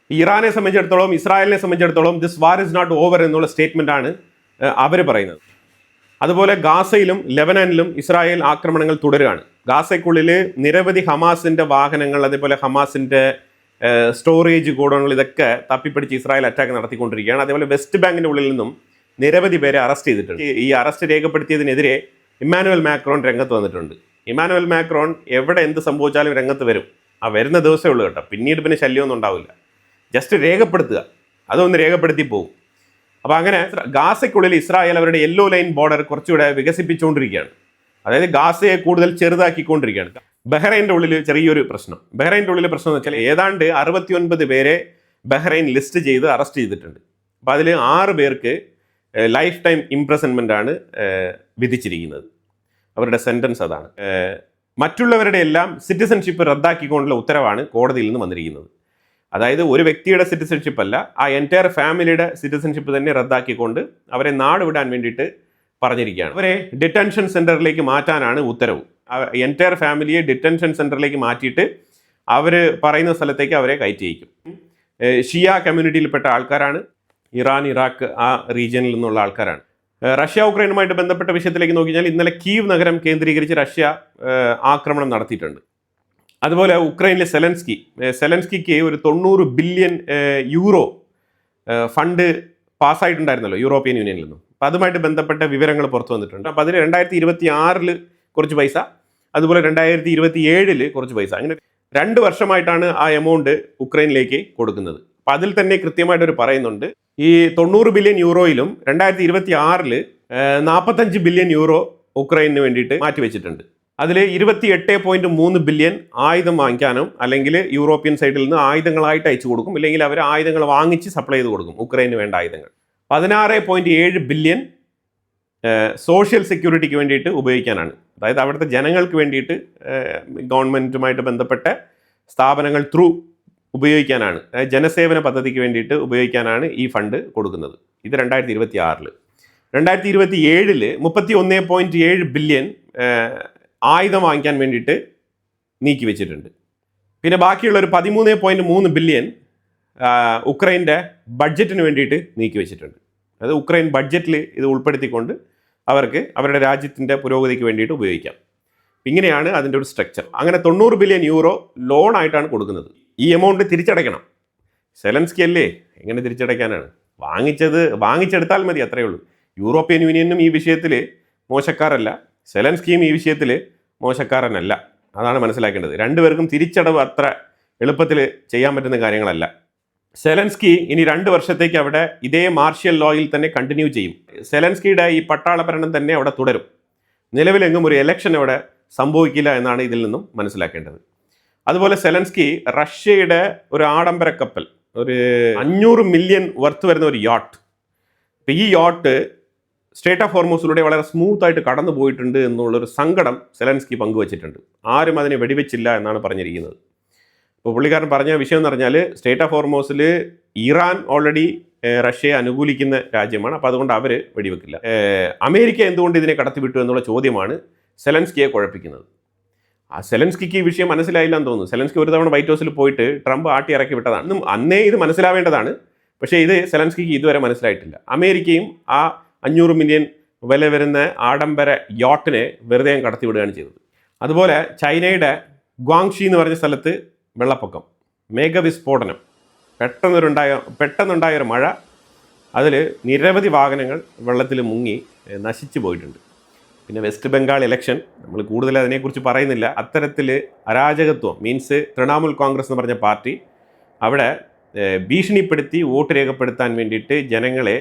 ഇറാനെ സംബന്ധിച്ചിടത്തോളം, ഇസ്രായേലിനെ സംബന്ധിച്ചിടത്തോളം this war is not over എന്നുള്ള സ്റ്റേറ്റ്മെൻറ്റാണ് അവർ പറയുന്നത്. അതുപോലെ ഗാസയിലും ലെബനാനിലും ഇസ്രായേൽ ആക്രമണങ്ങൾ തുടരുകയാണ്. ഗാസയ്ക്കുള്ളിൽ നിരവധി ഹമാസിൻ്റെ വാഹനങ്ങൾ, അതേപോലെ ഹമാസിൻ്റെ സ്റ്റോറേജ് ഗോഡൗണുകൾ, ഇതൊക്കെ തപ്പിപ്പിടിച്ച് ഇസ്രായേൽ അറ്റാക്ക് നടത്തിക്കൊണ്ടിരിക്കുകയാണ്. അതേപോലെ വെസ്റ്റ് ബാങ്കിൻ്റെ ഉള്ളിൽ നിന്നും നിരവധി പേരെ അറസ്റ്റ് ചെയ്തിട്ടുണ്ട്. ഈ അറസ്റ്റ് രേഖപ്പെടുത്തിയതിനെതിരെ ഇമ്മാനുവൽ മാക്രോൺ രംഗത്ത് വന്നിട്ടുണ്ട്. ഇമ്മാനുവൽ മാക്രോൺ എവിടെ എന്ത് സംഭവിച്ചാലും രംഗത്ത് വരും. ആ വരുന്ന ദിവസമേ ഉള്ളൂ കേട്ടോ. പിന്നീട് പിന്നെ ശല്യമൊന്നും ഉണ്ടാവില്ല. ജസ്റ്റ് രേഖപ്പെടുത്തുക, അതൊന്ന് രേഖപ്പെടുത്തി പോകും. അപ്പോൾ അങ്ങനെ ഗാസയ്ക്കുള്ളിൽ ഇസ്രായേൽ അവരുടെ യെല്ലോ ലൈൻ ബോർഡർ കുറച്ചുകൂടെ വികസിപ്പിച്ചുകൊണ്ടിരിക്കുകയാണ്. അതായത് ഗാസയെ കൂടുതൽ ചെറുതാക്കിക്കൊണ്ടിരിക്കുകയാണ്. ബഹ്റൈൻ്റെ ഉള്ളിൽ ചെറിയൊരു പ്രശ്നം. ബഹ്റൈൻ്റെ ഉള്ളിൽ പ്രശ്നം എന്ന് വെച്ചാൽ ഏതാണ്ട് 69 പേരെ ബഹ്റൈൻ ലിസ്റ്റ് ചെയ്ത് അറസ്റ്റ് ചെയ്തിട്ടുണ്ട്. അപ്പോൾ അതിൽ 6 പേർക്ക് ലൈഫ് ടൈം ഇംപ്രസൺമെൻ്റ് ആണ് വിധിച്ചിരിക്കുന്നത്. അവരുടെ സെൻറ്റൻസ് അതാണ്. മറ്റുള്ളവരുടെ എല്ലാം സിറ്റിസൺഷിപ്പ് റദ്ദാക്കിക്കൊണ്ടുള്ള ഉത്തരവാണ് കോടതിയിൽ നിന്ന് വന്നിരിക്കുന്നത്. അതായത് ഒരു വ്യക്തിയുടെ സിറ്റിസൺഷിപ്പ് അല്ല, ആ എൻറ്റയർ ഫാമിലിയുടെ സിറ്റിസൺഷിപ്പ് തന്നെ റദ്ദാക്കിക്കൊണ്ട് അവരെ നാട് വിടാൻ വേണ്ടിയിട്ട് പറഞ്ഞിരിക്കുകയാണ്. അവരെ ഡിറ്റൻഷൻ സെൻറ്ററിലേക്ക് മാറ്റാനാണ് ഉത്തരവ്. എൻറ്റയർ ഫാമിലിയെ ഡിറ്റൻഷൻ സെൻറ്ററിലേക്ക് മാറ്റിയിട്ട് അവർ പറയുന്ന സ്ഥലത്തേക്ക് അവരെ കയറ്റിയിരിക്കും. ഷിയ കമ്മ്യൂണിറ്റിയിൽപ്പെട്ട ആൾക്കാരാണ്. ഇറാൻ, ഇറാഖ് ആ റീജിയനിൽ നിന്നുള്ള ആൾക്കാരാണ്. റഷ്യ ഉക്രൈനുമായിട്ട് ബന്ധപ്പെട്ട വിഷയത്തിലേക്ക് നോക്കിക്കഴിഞ്ഞാൽ ഇന്നലെ കീവ് നഗരം കേന്ദ്രീകരിച്ച് റഷ്യ ആക്രമണം നടത്തിയിട്ടുണ്ട്. അതുപോലെ ഉക്രൈനിലെ സെലൻസ്കിക്ക് ഒരു 90 ബില്യൺ യൂറോ ഫണ്ട് പാസ്സായിട്ടുണ്ടായിരുന്നല്ലോ യൂറോപ്യൻ യൂണിയനിൽ നിന്നും. അപ്പോൾ അതുമായിട്ട് ബന്ധപ്പെട്ട വിവരങ്ങൾ പുറത്തു വന്നിട്ടുണ്ട്. അപ്പോൾ അതിന് 2026 കുറച്ച് പൈസ, അതുപോലെ 2027 കുറച്ച് പൈസ, അങ്ങനെ 2 വർഷമായിട്ടാണ് ആ എമൗണ്ട് ഉക്രൈനിലേക്ക് കൊടുക്കുന്നത്. അപ്പോൾ അതിൽ തന്നെ കൃത്യമായിട്ടൊരു പറയുന്നുണ്ട്, ഈ 90 ബില്യൺ യൂറോയിലും 2026 45 ബില്യൺ യൂറോ ഉക്രൈനു വേണ്ടിയിട്ട് മാറ്റിവെച്ചിട്ടുണ്ട്. അതിൽ 28.3 ബില്യൺ ആയുധം വാങ്ങിക്കാനും, അല്ലെങ്കിൽ യൂറോപ്യൻ സൈഡിൽ നിന്ന് ആയുധങ്ങളായിട്ട് അയച്ചു കൊടുക്കും, ഇല്ലെങ്കിൽ അവർ ആയുധങ്ങൾ വാങ്ങിച്ച് സപ്ലൈ ചെയ്ത് കൊടുക്കും ഉക്രൈന് വേണ്ട ആയുധങ്ങൾ. 16.7 ബില്യൺ സോഷ്യൽ സെക്യൂരിറ്റിക്ക് വേണ്ടിയിട്ട് ഉപയോഗിക്കാനാണ്. അതായത് അവിടുത്തെ ജനങ്ങൾക്ക് വേണ്ടിയിട്ട് ഗവൺമെൻറ്റുമായിട്ട് ബന്ധപ്പെട്ട സ്ഥാപനങ്ങൾ ത്രൂ ഉപയോഗിക്കാനാണ്, ജനസേവന പദ്ധതിക്ക് വേണ്ടിയിട്ട് ഉപയോഗിക്കാനാണ് ഈ ഫണ്ട് കൊടുക്കുന്നത്. ഇത് 2026. 2027 31.7 ബില്യൺ ആയുധം വാങ്ങിക്കാൻ വേണ്ടിയിട്ട് നീക്കി വെച്ചിട്ടുണ്ട്. പിന്നെ ബാക്കിയുള്ള ഒരു 13.3 ബില്യൺ ഉക്രൈൻ്റെ ബഡ്ജറ്റിന് വേണ്ടിയിട്ട് നീക്കി വെച്ചിട്ടുണ്ട്. അത് ഉക്രൈൻ ബഡ്ജറ്റിൽ ഇത് ഉൾപ്പെടുത്തിക്കൊണ്ട് അവർക്ക് അവരുടെ രാജ്യത്തിൻ്റെ പുരോഗതിക്ക് വേണ്ടിയിട്ട് ഉപയോഗിക്കാം. ഇങ്ങനെയാണ് അതിൻ്റെ ഒരു സ്ട്രക്ചർ. അങ്ങനെ 90 ബില്യൺ യൂറോ ലോൺ ആയിട്ടാണ് കൊടുക്കുന്നത്. ഈ എമൗണ്ട് തിരിച്ചടയ്ക്കണം. സെലൻസ്കി അല്ലേ, എങ്ങനെ തിരിച്ചടയ്ക്കാനാണ്? വാങ്ങിച്ചെടുത്താൽ മതി, അത്രയേ ഉള്ളൂ. യൂറോപ്യൻ യൂണിയനും ഈ വിഷയത്തിൽ മോശക്കാരല്ല, സെലൻസ്കിയും ഈ വിഷയത്തിൽ മോശക്കാരനല്ല. അതാണ് മനസ്സിലാക്കേണ്ടത്. രണ്ടുപേർക്കും തിരിച്ചടവ് അത്ര എളുപ്പത്തിൽ ചെയ്യാൻ പറ്റുന്ന കാര്യങ്ങളല്ല. സെലൻസ്കി ഇനി 2 വർഷത്തേക്ക് അവിടെ ഇതേ മാർഷ്യൽ ലോയിൽ തന്നെ കണ്ടിന്യൂ ചെയ്യും. സെലൻസ്കിയുടെ ഈ പട്ടാള ഭരണം തന്നെ അവിടെ തുടരും. നിലവിലെങ്ങും ഒരു എലക്ഷൻ അവിടെ സംഭവിക്കില്ല എന്നാണ് ഇതിൽ നിന്നും മനസ്സിലാക്കേണ്ടത്. അതുപോലെ സെലൻസ്കി റഷ്യയുടെ ഒരു ആഡംബര കപ്പൽ, ഒരു 500 മില്യൺ വർത്ത് വരുന്ന ഒരു യോട്ട്, അപ്പോൾ ഈ യോട്ട് സ്ട്രേറ്റ് ഓഫ് ഹോർമൂസിലൂടെ വളരെ സ്മൂത്തായിട്ട് കടന്നു പോയിട്ടുണ്ട് എന്നുള്ളൊരു സങ്കടം സെലൻസ്കി പങ്കുവച്ചിട്ടുണ്ട്. ആരും അതിനെ വെടിവെച്ചില്ല എന്നാണ് പറഞ്ഞിരിക്കുന്നത്. ഇപ്പോൾ പുള്ളിക്കാരൻ പറഞ്ഞ വിഷയം എന്ന് പറഞ്ഞാൽ, സ്ട്രേറ്റ് ഓഫ് ഹോർമൂസിൽ ഇറാൻ ഓൾറെഡി റഷ്യയെ അനുകൂലിക്കുന്ന രാജ്യമാണ്. അപ്പോൾ അതുകൊണ്ട് അവർ വെടിവെക്കില്ല. അമേരിക്ക എന്തുകൊണ്ട് ഇതിനെ കടത്തിവിട്ടു എന്നുള്ള ചോദ്യമാണ് സെലൻസ്കിയെ കുഴപ്പിക്കുന്നത്. ആ സെലൻസ്കിക്ക് ഈ വിഷയം മനസ്സിലായില്ല എന്ന് തോന്നുന്നു. സെലൻസ്കി ഒരു തവണ വൈറ്റ് ഹൗസിൽ പോയിട്ട് ട്രംപ് ആട്ടി ഇറക്കി വിട്ടതാണ്. അന്നേ ഇത് മനസ്സിലാവേണ്ടതാണ്. പക്ഷേ ഇത് സെലൻസ്കിക്ക് ഇതുവരെ മനസ്സിലായിട്ടില്ല. അമേരിക്കയും ആ 500 മില്യൺ വില വരുന്ന ആഡംബര യോട്ടിനെ വെറുതെ കടത്തിവിടുകയാണ് ചെയ്തത്. അതുപോലെ ചൈനയുടെ ഗ്വാങ്ഷി എന്ന് പറഞ്ഞ സ്ഥലത്ത് വെള്ളപ്പൊക്കം, മേഘവിസ്ഫോടനം, പെട്ടെന്നുണ്ടായൊരു മഴ, അതിൽ നിരവധി വാഹനങ്ങൾ വെള്ളത്തിൽ മുങ്ങി നശിച്ചു പോയിട്ടുണ്ട്. പിന്നെ വെസ്റ്റ് ബംഗാൾ ഇലക്ഷൻ, നമ്മൾ കൂടുതൽ അതിനെക്കുറിച്ച് പറയുന്നില്ല. അത്തരത്തിൽ അരാജകത്വം മീൻസ് തൃണമൂൽ കോൺഗ്രസ് എന്ന് പറഞ്ഞ പാർട്ടി അവിടെ ഭീഷണിപ്പെടുത്തി വോട്ട് രേഖപ്പെടുത്താൻ വേണ്ടിയിട്ട് ജനങ്ങളെ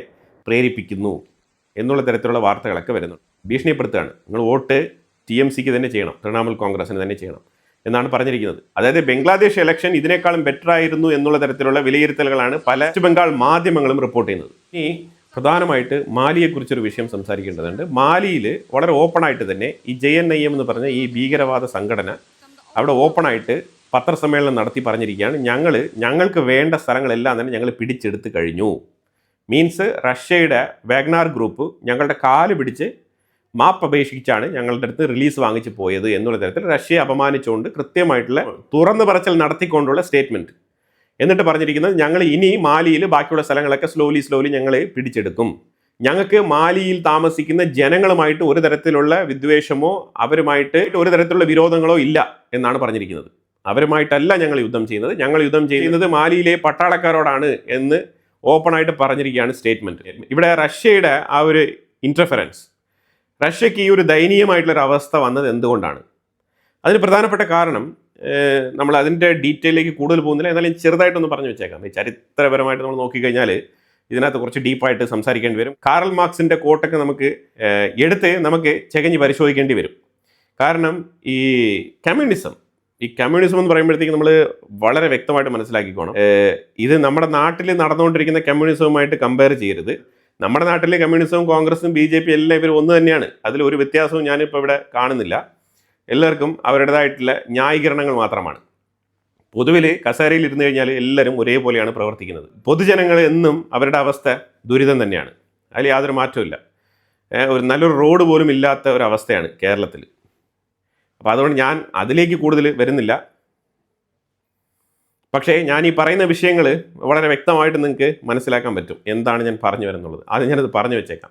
പ്രേരിപ്പിക്കുന്നു എന്നുള്ള തരത്തിലുള്ള വാർത്തകളൊക്കെ വരുന്നുണ്ട്. ഭീഷണിപ്പെടുത്തുകയാണ്, നിങ്ങൾ വോട്ട് TMCക്ക് തന്നെ ചെയ്യണം, തൃണമൂൽ കോൺഗ്രസിന് തന്നെ ചെയ്യണം എന്നാണ് പറഞ്ഞിരിക്കുന്നത്. അതായത് ബംഗ്ലാദേശ് ഇലക്ഷൻ ഇതിനേക്കാളും ബെറ്റർ ആയിരുന്നു എന്നുള്ള തരത്തിലുള്ള വിലയിരുത്തലുകളാണ് പല വെസ്റ്റ് ബംഗാൾ മാധ്യമങ്ങളും റിപ്പോർട്ട് ചെയ്യുന്നത്. ഇനി പ്രധാനമായിട്ട് മാലിയെക്കുറിച്ചൊരു വിഷയം സംസാരിക്കേണ്ടതുണ്ട്. മാലിയിൽ വളരെ ഓപ്പണായിട്ട് തന്നെ ഈ JNIM എന്ന് പറഞ്ഞ ഈ ഭീകരവാദ സംഘടന അവിടെ ഓപ്പണായിട്ട് പത്രസമ്മേളനം നടത്തി പറഞ്ഞിരിക്കുകയാണ്, ഞങ്ങൾക്ക് വേണ്ട സ്ഥലങ്ങളെല്ലാം തന്നെ ഞങ്ങൾ പിടിച്ചെടുത്ത് കഴിഞ്ഞു. മീൻസ് റഷ്യയുടെ വാഗ്നർ ഗ്രൂപ്പ് ഞങ്ങളുടെ കാല് പിടിച്ച് മാപ്പ് അപേക്ഷിച്ചാണ് ഞങ്ങളുടെ അടുത്ത് റിലീസ് വാങ്ങിച്ച് പോയത് എന്നുള്ള തരത്തിൽ റഷ്യയെ അപമാനിച്ചുകൊണ്ട് കൃത്യമായിട്ടുള്ള തുറന്നു പറച്ചിൽ നടത്തിക്കൊണ്ടുള്ള സ്റ്റേറ്റ്മെൻറ്റ്. എന്നിട്ട് പറഞ്ഞിരിക്കുന്നത്, ഞങ്ങൾ ഇനി മാലിയിൽ ബാക്കിയുള്ള സ്ഥലങ്ങളൊക്കെ സ്ലോലി ഞങ്ങൾ പിടിച്ചെടുക്കും. ഞങ്ങൾക്ക് മാലിയിൽ താമസിക്കുന്ന ജനങ്ങളുമായിട്ട് ഒരു തരത്തിലുള്ള വിദ്വേഷമോ അവരുമായിട്ട് ഒരു തരത്തിലുള്ള വിരോധങ്ങളോ ഇല്ല എന്നാണ് പറഞ്ഞിരിക്കുന്നത്. അവരുമായിട്ടല്ല ഞങ്ങൾ യുദ്ധം ചെയ്യുന്നത്, ഞങ്ങൾ യുദ്ധം ചെയ്യുന്നത് മാലിയിലെ പട്ടാളക്കാരോടാണ് എന്ന് ഓപ്പണായിട്ട് പറഞ്ഞിരിക്കുകയാണ് സ്റ്റേറ്റ്മെൻറ്റ്. ഇവിടെ റഷ്യയുടെ ആ ഒരു ഇൻ്റർഫറൻസ്, റഷ്യക്ക് ഈ ഒരു ദയനീയമായിട്ടുള്ളൊരു അവസ്ഥ വന്നത് എന്തുകൊണ്ടാണ്? അതിന് പ്രധാനപ്പെട്ട കാരണം നമ്മൾ അതിൻ്റെ ഡീറ്റെയിലേക്ക് കൂടുതൽ പോകുന്നില്ല, എന്നാലും ചെറുതായിട്ടൊന്ന് പറഞ്ഞു വെച്ചേക്കാം. ഈ ചരിത്രപരമായിട്ട് നമ്മൾ നോക്കിക്കഴിഞ്ഞാൽ ഇതിനകത്ത് കുറച്ച് ഡീപ്പായിട്ട് സംസാരിക്കേണ്ടി വരും. കാറൽ മാർക്സിൻ്റെ കോട്ടൊക്കെ നമുക്ക് ചകഞ്ഞ് പരിശോധിക്കേണ്ടി വരും. കാരണം ഈ കമ്മ്യൂണിസം എന്ന് പറയുമ്പോഴത്തേക്ക് നമ്മൾ വളരെ വ്യക്തമായിട്ട് മനസ്സിലാക്കിക്കോണം. ഇത് നമ്മുടെ നാട്ടിൽ നടന്നുകൊണ്ടിരിക്കുന്ന കമ്മ്യൂണിസവുമായിട്ട് കമ്പയർ ചെയ്യരുത്. നമ്മുടെ നാട്ടിലെ കമ്മ്യൂണിസവും കോൺഗ്രസും BJP എല്ലാം ഇവർ ഒന്ന് തന്നെയാണ്. അതിലൊരു വ്യത്യാസവും ഞാനിപ്പോൾ ഇവിടെ കാണുന്നില്ല. എല്ലാവർക്കും അവരുടേതായിട്ടുള്ള ന്യായീകരണങ്ങൾ മാത്രമാണ്. പൊതുവിൽ കസേരയിൽ ഇരുന്ന് കഴിഞ്ഞാൽ എല്ലാവരും ഒരേപോലെയാണ് പ്രവർത്തിക്കുന്നത്. പൊതുജനങ്ങൾ എന്നും അവരുടെ അവസ്ഥ ദുരിതം തന്നെയാണ്, അതിൽ യാതൊരു മാറ്റമില്ല. ഒരു നല്ലൊരു റോഡ് പോലും ഇല്ലാത്ത ഒരവസ്ഥയാണ് കേരളത്തിൽ. അപ്പോൾ അതുകൊണ്ട് ഞാൻ അതിലേക്ക് കൂടുതൽ വരുന്നില്ല. പക്ഷേ ഞാൻ ഈ പറയുന്ന വിഷയങ്ങൾ വളരെ വ്യക്തമായിട്ട് നിങ്ങൾക്ക് മനസ്സിലാക്കാൻ പറ്റും എന്താണ് ഞാൻ പറഞ്ഞു വരുന്നുള്ളത്. അത് ഞാനത് പറഞ്ഞു വെച്ചേക്കാം.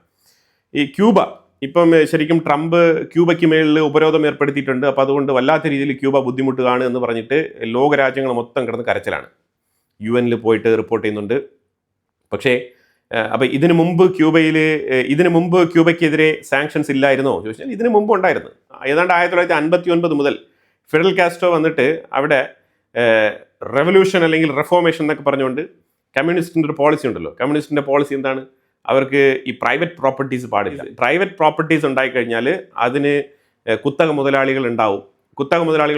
ഈ ക്യൂബ ഇപ്പം ശരിക്കും ട്രംപ് ക്യൂബയ്ക്ക് മേളിൽ ഉപരോധം ഏർപ്പെടുത്തിയിട്ടുണ്ട്. അപ്പോൾ അതുകൊണ്ട് വല്ലാത്ത രീതിയിൽ ക്യൂബ ബുദ്ധിമുട്ടുകയാണ് എന്ന് പറഞ്ഞിട്ട് ലോകരാജ്യങ്ങൾ മൊത്തം കിടന്ന് കരച്ചിലാണ്. UN പോയിട്ട് റിപ്പോർട്ട് ചെയ്യുന്നുണ്ട്. പക്ഷേ അപ്പോൾ ഇതിനു മുമ്പ് ക്യൂബയ്ക്കെതിരെ സാങ്ഷൻസ് ഇല്ലായിരുന്നോ ചോദിച്ചാൽ ഇതിനു മുമ്പ് ഉണ്ടായിരുന്നു. ഏതാണ്ട് 1959 മുതൽ ഫിഡൽ കാസ്ട്രോ വന്നിട്ട് അവിടെ റെവല്യൂഷൻ അല്ലെങ്കിൽ റെഫോർമേഷൻ എന്നൊക്കെ പറഞ്ഞുകൊണ്ട് കമ്മ്യൂണിസ്റ്റിൻ്റെ ഒരു പോളിസി ഉണ്ടല്ലോ. കമ്മ്യൂണിസ്റ്റിൻ്റെ പോളിസി എന്താണ്? അവർക്ക് ഈ പ്രൈവറ്റ് പ്രോപ്പർട്ടീസ് പാടില്ല. പ്രൈവറ്റ് പ്രോപ്പർട്ടീസ് ഉണ്ടായിക്കഴിഞ്ഞാൽ അതിന് കുത്തക മുതലാളികൾ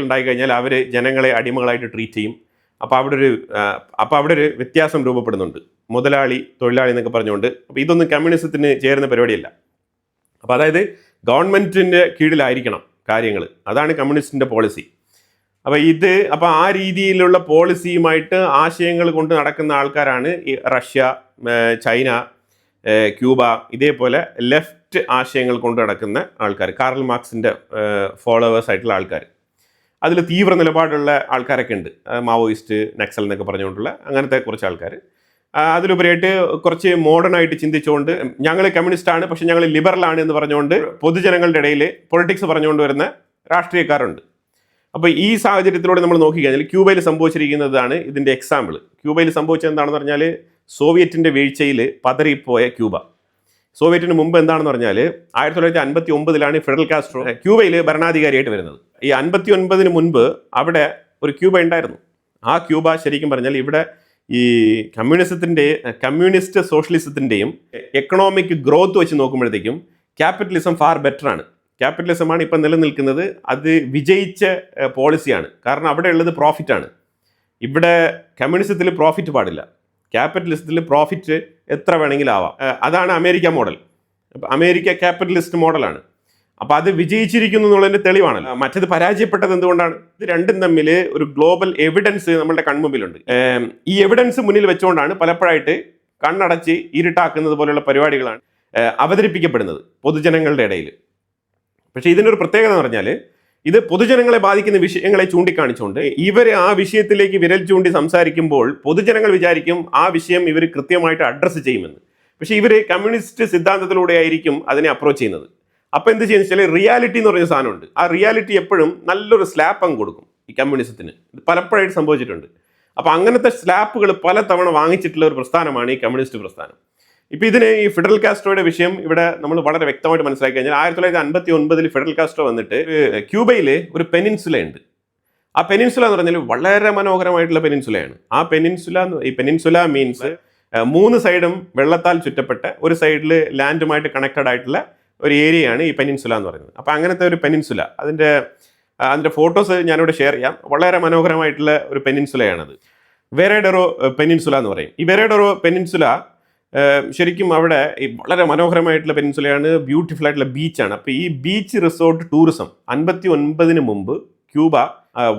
ഉണ്ടായിക്കഴിഞ്ഞാൽ അവർ ജനങ്ങളെ അടിമകളായിട്ട് ട്രീറ്റ് ചെയ്യും. അപ്പോൾ അവിടെ ഒരു വ്യത്യാസം രൂപപ്പെടുന്നുണ്ട്, മുതലാളി തൊഴിലാളി എന്നൊക്കെ പറഞ്ഞുകൊണ്ട്. അപ്പോൾ ഇതൊന്നും കമ്മ്യൂണിസത്തിന് ചേരുന്ന പരിപാടിയല്ല. അപ്പോൾ അതായത് ഗവൺമെൻറ്റിൻ്റെ കീഴിലായിരിക്കണം കാര്യങ്ങൾ, അതാണ് കമ്മ്യൂണിസ്റ്റിൻ്റെ പോളിസി. അപ്പോൾ ആ രീതിയിലുള്ള പോളിസിയുമായിട്ട് ആശയങ്ങൾ കൊണ്ട് നടക്കുന്ന ആൾക്കാരാണ് ഈ റഷ്യ, ചൈന, ക്യൂബ, ഇതേപോലെ ലെഫ്റ്റ് ആശയങ്ങൾ കൊണ്ട് നടക്കുന്ന ആൾക്കാർ, കാറൽ മാർക്സിൻ്റെ ഫോളോവേഴ്സ് ആയിട്ടുള്ള ആൾക്കാർ. അതിൽ തീവ്ര നിലപാടുള്ള ആൾക്കാരൊക്കെ ഉണ്ട്, മാവോയിസ്റ്റ്, നക്സൽ എന്നൊക്കെ പറഞ്ഞുകൊണ്ടുള്ള അങ്ങനത്തെ കുറച്ച് ആൾക്കാർ. അതിലുപരിയായിട്ട് കുറച്ച് മോഡേൺ ആയിട്ട് ചിന്തിച്ചുകൊണ്ട് ഞങ്ങൾ കമ്മ്യൂണിസ്റ്റാണ് പക്ഷെ ഞങ്ങൾ ലിബറലാണ് എന്ന് പറഞ്ഞുകൊണ്ട് പൊതുജനങ്ങളുടെ ഇടയിൽ പൊളിറ്റിക്സ് പറഞ്ഞുകൊണ്ട് വരുന്ന രാഷ്ട്രീയക്കാരുണ്ട്. അപ്പോൾ ഈ സാഹചര്യത്തിലൂടെ നമ്മൾ നോക്കിക്കഴിഞ്ഞാൽ ക്യൂബയിൽ സംഭവിച്ചിരിക്കുന്നതാണ് ഇതിൻ്റെ എക്സാമ്പിൾ. ക്യൂബയിൽ സംഭവിച്ചത് എന്താണെന്ന് പറഞ്ഞാൽ സോവിയറ്റിൻ്റെ വീഴ്ചയിൽ പതറിപ്പോയ ക്യൂബ. സോവിയറ്റിന് മുമ്പ് എന്താണെന്ന് പറഞ്ഞാൽ 1959 ഫിഡൽ കാസ്ട്രോ ക്യൂബയിൽ ഭരണാധികാരിയായിട്ട് വരുന്നത്. ഈ 59 മുൻപ് അവിടെ ഒരു ക്യൂബ ഉണ്ടായിരുന്നു. ആ ക്യൂബ ശരിക്കും പറഞ്ഞാൽ ഇവിടെ ഈ കമ്മ്യൂണിസ്റ്റ് സോഷ്യലിസത്തിൻ്റെയും എക്കണോമിക് ഗ്രോത്ത് വെച്ച് നോക്കുമ്പോഴത്തേക്കും ക്യാപിറ്റലിസം ഫാർ ബെറ്ററാണ്. ക്യാപിറ്റലിസമാണ് ഇപ്പം നിലനിൽക്കുന്നത്. അത് വിജയിച്ച പോളിസിയാണ്. കാരണം അവിടെ ഉള്ളത് പ്രോഫിറ്റാണ്. ഇവിടെ കമ്മ്യൂണിസത്തിൽ പ്രോഫിറ്റ് പാടില്ല, ക്യാപിറ്റലിസത്തിൽ പ്രോഫിറ്റ് എത്ര വേണമെങ്കിലും ആവാം. അതാണ് അമേരിക്ക മോഡൽ. അമേരിക്ക ക്യാപിറ്റലിസ്റ്റ് മോഡലാണ്. അപ്പോൾ അത് വിജയിച്ചിരിക്കുന്നു എന്നുള്ളതിൻ്റെ തെളിവാണല്ലോ. മറ്റത് പരാജയപ്പെട്ടത് എന്തുകൊണ്ടാണ്? ഇത് രണ്ടും തമ്മിൽ ഒരു ഗ്ലോബൽ എവിഡൻസ് നമ്മളുടെ കൺമുമ്പിലുണ്ട്. ഈ എവിഡൻസ് മുന്നിൽ വെച്ചുകൊണ്ടാണ് പലപ്പോഴായിട്ട് കണ്ണടച്ച് ഇരുട്ടാക്കുന്നത് പോലെയുള്ള പരിപാടികളാണ് അവതരിപ്പിക്കപ്പെടുന്നത് പൊതുജനങ്ങളുടെ ഇടയിൽ. പക്ഷേ ഇതിനൊരു പ്രത്യേകത എന്ന് പറഞ്ഞാൽ ഇത് പൊതുജനങ്ങളെ ബാധിക്കുന്ന വിഷയങ്ങളെ ചൂണ്ടിക്കാണിച്ചുകൊണ്ട് ഇവർ ആ വിഷയത്തിലേക്ക് വിരൽ ചൂണ്ടി സംസാരിക്കുമ്പോൾ പൊതുജനങ്ങൾ വിചാരിക്കും ആ വിഷയം ഇവർ കൃത്യമായിട്ട് അഡ്രസ്സ് ചെയ്യുമെന്ന്. പക്ഷേ ഇവർ കമ്മ്യൂണിസ്റ്റ് സിദ്ധാന്തത്തിലൂടെ ആയിരിക്കും അതിനെ അപ്രോച്ച് ചെയ്യുന്നത്. അപ്പോൾ എന്ത് ചെയ്യുന്നത് വെച്ചാൽ റിയാലിറ്റി എന്ന് പറയുന്ന സാധനമുണ്ട്. ആ റിയാലിറ്റി എപ്പോഴും നല്ലൊരു സ്ലാപ്പ് അങ്ങ് കൊടുക്കും ഈ കമ്മ്യൂണിസത്തിന്. ഇത് പലപ്പോഴായിട്ട് സംഭവിച്ചിട്ടുണ്ട്. അപ്പോൾ അങ്ങനത്തെ സ്ലാപ്പുകൾ പല തവണ വാങ്ങിച്ചിട്ടുള്ള ഒരു പ്രസ്ഥാനമാണ് ഈ കമ്മ്യൂണിസ്റ്റ് പ്രസ്ഥാനം. ഇപ്പോൾ ഇതിന് ഈ ഫിഡൽ കാസ്ട്രോയുടെ വിഷയം ഇവിടെ നമ്മൾ വളരെ വ്യക്തമായിട്ട് മനസ്സിലാക്കി കഴിഞ്ഞാൽ 1959 ഫിഡൽ കാസ്ട്രോ വന്നിട്ട് ക്യൂബയിൽ ഒരു പെനിൻസുല ഉണ്ട്. ആ പെനിൻസുല എന്ന് പറഞ്ഞാൽ വളരെ മനോഹരമായിട്ടുള്ള പെനിൻസുലയാണ്. ആ പെനിൻസുല മീൻസ് 3 സൈഡും വെള്ളത്താൽ ചുറ്റപ്പെട്ട ഒരു സൈഡിൽ ലാൻഡുമായിട്ട് കണക്റ്റഡ് ആയിട്ടുള്ള ഒരു ഏരിയയാണ് ഈ പെനിൻസുല എന്ന് പറയുന്നത്. അപ്പോൾ അങ്ങനത്തെ ഒരു പെനിൻസുല അതിൻ്റെ ഫോട്ടോസ് ഞാനിവിടെ ഷെയർ ചെയ്യാം. വളരെ മനോഹരമായിട്ടുള്ള ഒരു പെനിൻസുലയാണത്. വെരേഡറോ പെനിൻസുല എന്ന് പറയും. ഈ വെരേഡറോ പെനിൻസുല ശരിക്കും അവിടെ ഈ വളരെ മനോഹരമായിട്ടുള്ള പെനിൻസുലയാണ്, ബ്യൂട്ടിഫുൾ ആയിട്ടുള്ള ബീച്ചാണ്. അപ്പോൾ ഈ ബീച്ച് റിസോർട്ട് ടൂറിസം 59 മുമ്പ് ക്യൂബ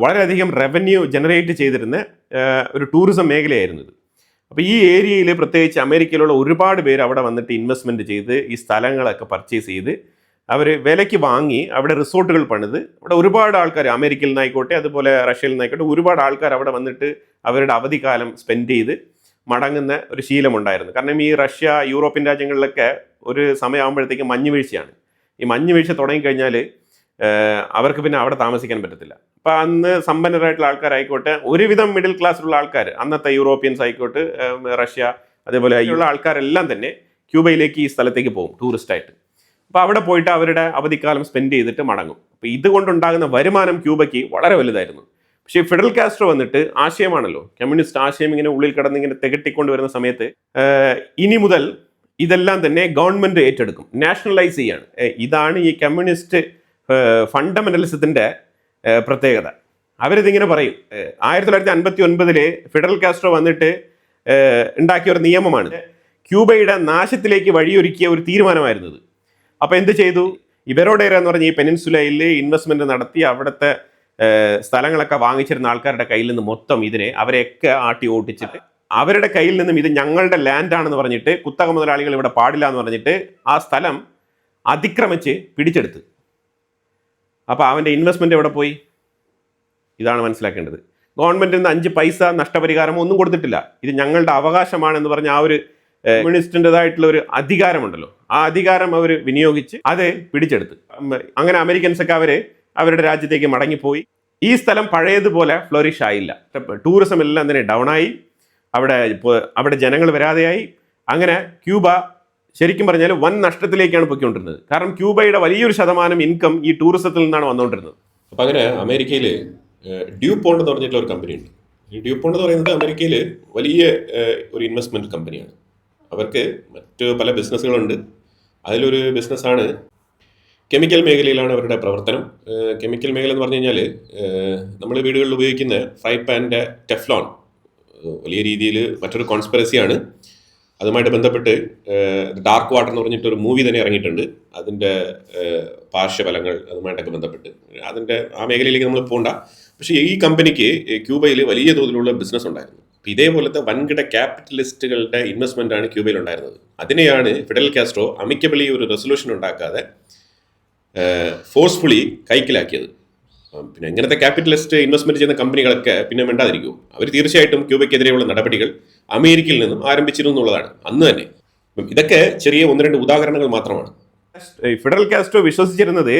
വളരെയധികം റവന്യൂ ജനറേറ്റ് ചെയ്തിരുന്ന ഒരു ടൂറിസം മേഖലയായിരുന്നു ഇത്. അപ്പോൾ ഈ ഏരിയയിൽ പ്രത്യേകിച്ച് അമേരിക്കയിലുള്ള ഒരുപാട് പേര് അവിടെ വന്നിട്ട് ഇൻവെസ്റ്റ്മെൻറ്റ് ചെയ്ത് ഈ സ്ഥലങ്ങളൊക്കെ പർച്ചേസ് ചെയ്ത് അവർ വിലയ്ക്ക് വാങ്ങി അവിടെ റിസോർട്ടുകൾ പണിത് അവിടെ ഒരുപാട് ആൾക്കാർ അമേരിക്കയിൽ നിന്നായിക്കോട്ടെ അതുപോലെ റഷ്യയിൽ നിന്നായിക്കോട്ടെ ഒരുപാട് ആൾക്കാർ അവിടെ വന്നിട്ട് അവരുടെ അവധിക്കാലം സ്പെൻഡ് ചെയ്ത് മടങ്ങുന്ന ഒരു ശീലമുണ്ടായിരുന്നു. കാരണം ഈ റഷ്യ, യൂറോപ്യൻ രാജ്യങ്ങളിലൊക്കെ ഒരു സമയമാകുമ്പോഴത്തേക്കും മഞ്ഞുവീഴ്ചയാണ്. ഈ മഞ്ഞുവീഴ്ച തുടങ്ങിക്കഴിഞ്ഞാൽ അവർക്ക് പിന്നെ അവിടെ താമസിക്കാൻ പറ്റത്തില്ല. അപ്പോൾ അന്ന് സമ്പന്നരായിട്ടുള്ള ആൾക്കാരായിക്കോട്ടെ, ഒരുവിധം മിഡിൽ ക്ലാസ്സിലുള്ള ആൾക്കാർ, അന്നത്തെ യൂറോപ്യൻസ് ആയിക്കോട്ടെ, റഷ്യ അതേപോലെ ഉള്ള ആൾക്കാരെല്ലാം തന്നെ ക്യൂബയിലേക്ക് ഈ സ്ഥലത്തേക്ക് പോകും ടൂറിസ്റ്റായിട്ട്. അപ്പോൾ അവിടെ പോയിട്ട് അവരുടെ അവധിക്കാലം സ്പെൻഡ് ചെയ്തിട്ട് മടങ്ങും. അപ്പോൾ ഇതുകൊണ്ടുണ്ടാകുന്ന വരുമാനം ക്യൂബയ്ക്ക് വളരെ വലുതായിരുന്നു. പക്ഷേ ഫിഡൽ കാസ്ട്രോ വന്നിട്ട് ആശയമാണല്ലോ, കമ്മ്യൂണിസ്റ്റ് ആശയം ഇങ്ങനെ ഉള്ളിൽ കിടന്ന് ഇങ്ങനെ തികട്ടിക്കൊണ്ട് വരുന്ന സമയത്ത് ഇനി മുതൽ ഇതെല്ലാം തന്നെ ഗവൺമെൻറ് ഏറ്റെടുക്കും, നാഷണലൈസ് ചെയ്യാണ്. ഇതാണ് ഈ കമ്മ്യൂണിസ്റ്റ് ഫണ്ടമെന്റലിസത്തിൻ്റെ പ്രത്യേകത. അവരിതിങ്ങനെ പറയും. 1959 ഫിഡൽ കാസ്ട്രോ വന്നിട്ട് ഉണ്ടാക്കിയ ഒരു നിയമമാണ്, ക്യൂബയുടെ നാശത്തിലേക്ക് വഴിയൊരുക്കിയ ഒരു തീരുമാനമായിരുന്നത്. അപ്പോൾ എന്ത് ചെയ്തു? ഈ വെറോഡേര എന്ന് പറഞ്ഞ ഈ പെനിൻസുലയിൽ ഇൻവെസ്റ്റ്മെൻറ്റ് നടത്തി അവിടുത്തെ സ്ഥലങ്ങളൊക്കെ വാങ്ങിച്ചിരുന്ന ആൾക്കാരുടെ കയ്യിൽ നിന്ന് മൊത്തം അവരെയൊക്കെ ആട്ടി ഓട്ടിച്ചിട്ട് അവരുടെ കയ്യിൽ നിന്നും ഇത് ഞങ്ങളുടെ ലാൻഡാണെന്ന് പറഞ്ഞിട്ട്, കുത്തക മുതലാളികൾ ഇവിടെ പാടില്ല എന്ന് പറഞ്ഞിട്ട് ആ സ്ഥലം അതിക്രമിച്ച് പിടിച്ചെടുത്ത്. അപ്പോൾ അവൻ്റെ ഇൻവെസ്റ്റ്മെൻറ്റ് എവിടെ പോയി? ഇതാണ് മനസ്സിലാക്കേണ്ടത്. ഗവൺമെൻറ്റിൽ നിന്ന് 5 പൈസ നഷ്ടപരിഹാരം ഒന്നും കൊടുത്തിട്ടില്ല. ഇത് ഞങ്ങളുടെ അവകാശമാണെന്ന് പറഞ്ഞ ആ ഒരു കമ്മ്യൂണിസ്റ്റിൻ്റെതായിട്ടുള്ള ഒരു അധികാരമുണ്ടല്ലോ, ആ അധികാരം അവർ വിനിയോഗിച്ച് അത് പിടിച്ചെടുത്ത്. അങ്ങനെ അമേരിക്കൻസൊക്കെ അവരുടെ രാജ്യത്തേക്ക് മടങ്ങിപ്പോയി. ഈ സ്ഥലം പഴയതുപോലെ ഫ്ലോറിഷ് ആയില്ല. ടൂറിസം എല്ലാം തന്നെ ഡൗൺ ആയി, അവിടെ ജനങ്ങൾ വരാതെയായി. അങ്ങനെ ക്യൂബ ശരിക്കും പറഞ്ഞാൽ വൻ നഷ്ടത്തിലേക്കാണ് പൊയ്ക്കൊണ്ടിരുന്നത്. കാരണം ക്യൂബയുടെ വലിയൊരു ശതമാനം ഇൻകം ഈ ടൂറിസത്തിൽ നിന്നാണ് വന്നുകൊണ്ടിരുന്നത്. അപ്പോൾ അങ്ങനെ അമേരിക്കയിൽ ഡ്യൂപോണ്ട് എന്ന് പറഞ്ഞിട്ടുള്ള ഒരു കമ്പനി ഉണ്ട്. ഈ ഡ്യൂപോണ്ട് എന്ന് പറയുന്നത് അമേരിക്കയിൽ വലിയ ഒരു ഇൻവെസ്റ്റ്മെൻറ്റ് കമ്പനിയാണ്. അവർക്ക് മറ്റ് പല ബിസിനസ്സുകളുണ്ട്. അതിലൊരു ബിസിനസ്സാണ് കെമിക്കൽ മേഖലയിലാണ് അവരുടെ പ്രവർത്തനം. കെമിക്കൽ മേഖല എന്ന് പറഞ്ഞു കഴിഞ്ഞാൽ നമ്മൾ വീടുകളിൽ ഉപയോഗിക്കുന്ന ഫ്രൈ പാൻ്റെ ടെഫ്ലോൺ വലിയ രീതിയിൽ മറ്റൊരു കോൺസ്പിറസിയാണ്. അതുമായിട്ട് ബന്ധപ്പെട്ട് ഡാർക്ക് വാട്ടർ എന്ന് പറഞ്ഞിട്ടൊരു മൂവി തന്നെ ഇറങ്ങിയിട്ടുണ്ട്. അതിൻ്റെ പാർശ്വഫലങ്ങൾ അതുമായിട്ടൊക്കെ ബന്ധപ്പെട്ട് ആ മേഖലയിലേക്ക് നമ്മൾ പോകണ്ട. പക്ഷേ ഈ കമ്പനിക്ക് ക്യൂബയിൽ വലിയ തോതിലുള്ള ബിസിനസ് ഉണ്ടായിരുന്നു. അപ്പോൾ ഇതേപോലത്തെ വൻകിട ക്യാപിറ്റലിസ്റ്റുകളുടെ ഇൻവെസ്റ്റ്മെൻ്റാണ് ക്യൂബയിൽ ഉണ്ടായിരുന്നത്. അതിനെയാണ് ഫിഡൽ കാസ്ട്രോ അമിക്കബിളി ഒരു റെസൊല്യൂഷൻ ഉണ്ടാക്കാതെ ഫോഴ്സ്ഫുള്ളി കൈക്കലാക്കിയത്. പിന്നെ ഇങ്ങനത്തെ ക്യാപിറ്റലിസ്റ്റ് ഇൻവെസ്റ്റ്മെന്റ് ചെയ്യുന്ന കമ്പനികളൊക്കെ പിന്നെ വേണ്ടാതിരിക്കും. അവർ തീർച്ചയായിട്ടും ക്യൂബയ്ക്കെതിരെയുള്ള നടപടികൾ അമേരിക്കയിൽ നിന്നും ആരംഭിച്ചിരുന്നു എന്നുള്ളതാണ് അന്ന് തന്നെ. ഇതൊക്കെ ചെറിയ 1-2 ഉദാഹരണങ്ങൾ മാത്രമാണ്. ഫിഡൽ കാസ്ട്രോ വിശ്വസിച്ചിരുന്നത്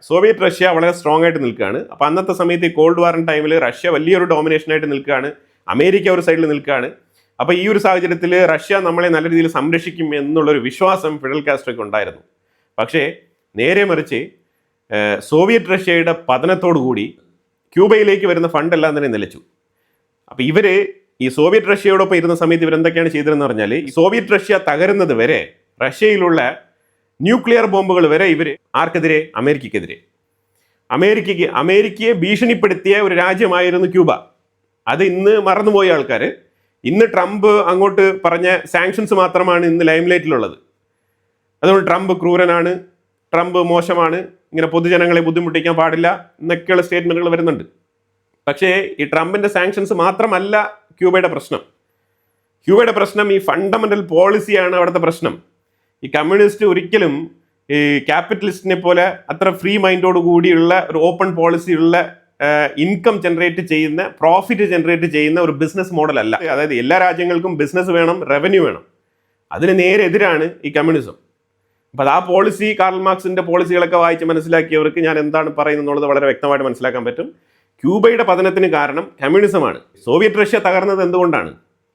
സോവിയറ്റ് റഷ്യ വളരെ സ്ട്രോങ് ആയിട്ട് നിൽക്കുകയാണ്. അപ്പോൾ അന്നത്തെ സമയത്ത് ഈ കോൾഡ് വാറിൻ്റെ ടൈമിൽ റഷ്യ വലിയൊരു ഡോമിനേഷനായിട്ട് നിൽക്കുകയാണ്, അമേരിക്ക ഒരു സൈഡിൽ നിൽക്കുകയാണ്. അപ്പോൾ ഈ ഒരു സാഹചര്യത്തിൽ റഷ്യ നമ്മളെ നല്ല രീതിയിൽ സംരക്ഷിക്കും എന്നുള്ളൊരു വിശ്വാസം ഫിഡൽ കാസ്ട്രോയ്ക്ക് ഉണ്ടായിരുന്നു. പക്ഷേ നേരെ മറിച്ച് സോവിയറ്റ് റഷ്യയുടെ പതനത്തോടുകൂടി ക്യൂബയിലേക്ക് വരുന്ന ഫണ്ടെല്ലാം തന്നെ നിലച്ചു. അപ്പോൾ ഈ സോവിയറ്റ് റഷ്യയോടൊപ്പം ഇരുന്ന സമയത്ത് ഇവരെന്തൊക്കെയാണ് ചെയ്തതെന്ന് പറഞ്ഞാൽ, ഈ സോവിയറ്റ് റഷ്യ തകരുന്നത് വരെ റഷ്യയിലുള്ള ന്യൂക്ലിയർ ബോംബുകൾ വരെ ആർക്കെതിരെ? അമേരിക്കയ്ക്കെതിരെ. അമേരിക്കയെ ഭീഷണിപ്പെടുത്തിയ ഒരു രാജ്യമായിരുന്നു ക്യൂബ. അത് ഇന്ന് മറന്നുപോയ ആൾക്കാർ. ഇന്ന് ട്രംപ് അങ്ങോട്ട് പറഞ്ഞ സാങ്ഷൻസ് മാത്രമാണ് ഇന്ന് ലൈം ലൈറ്റിലുള്ളത്. അതുകൊണ്ട് ട്രംപ് ക്രൂരനാണ്, ട്രംപ് മോശമാണ്, ഇങ്ങനെ പൊതുജനങ്ങളെ ബുദ്ധിമുട്ടിക്കാൻ പാടില്ല എന്നൊക്കെയുള്ള സ്റ്റേറ്റ്മെൻറ്റുകൾ വരുന്നുണ്ട്. പക്ഷേ ഈ ട്രംപിൻ്റെ സാങ്ഷൻസ് മാത്രമല്ല ക്യൂബയുടെ പ്രശ്നം. ക്യൂബയുടെ പ്രശ്നം ഈ ഫണ്ടമെന്റൽ പോളിസിയാണ് അവിടുത്തെ പ്രശ്നം. ഈ കമ്മ്യൂണിസ്റ്റ് ഒരിക്കലും ഈ ക്യാപിറ്റലിസ്റ്റിനെ പോലെ അത്ര ഫ്രീ മൈൻഡോട് കൂടിയുള്ള ഒരു ഓപ്പൺ പോളിസി ഉള്ള ഇൻകം ജനറേറ്റ് ചെയ്യുന്ന, പ്രോഫിറ്റ് ജനറേറ്റ് ചെയ്യുന്ന ഒരു ബിസിനസ് മോഡൽ അല്ല. അതായത് എല്ലാ രാജ്യങ്ങൾക്കും ബിസിനസ് വേണം, റവന്യൂ വേണം. അതിന് നേരെ എതിരാണ് ഈ കമ്മ്യൂണിസം. അപ്പോൾ ആ പോളിസി, കാർൽ മാർക്സിന്റെ പോളിസികളൊക്കെ വായിച്ച് മനസ്സിലാക്കിയവർക്ക് ഞാൻ എന്താണ് പറയുന്നത് എന്നുള്ളത് വളരെ വ്യക്തമായിട്ട് മനസ്സിലാക്കാൻ പറ്റും. ക്യൂബയുടെ പതനത്തിന് കാരണം കമ്മ്യൂണിസമാണ്. സോവിയറ്റ് റഷ്യ തകർന്നത് എന്തുകൊണ്ടാണ്?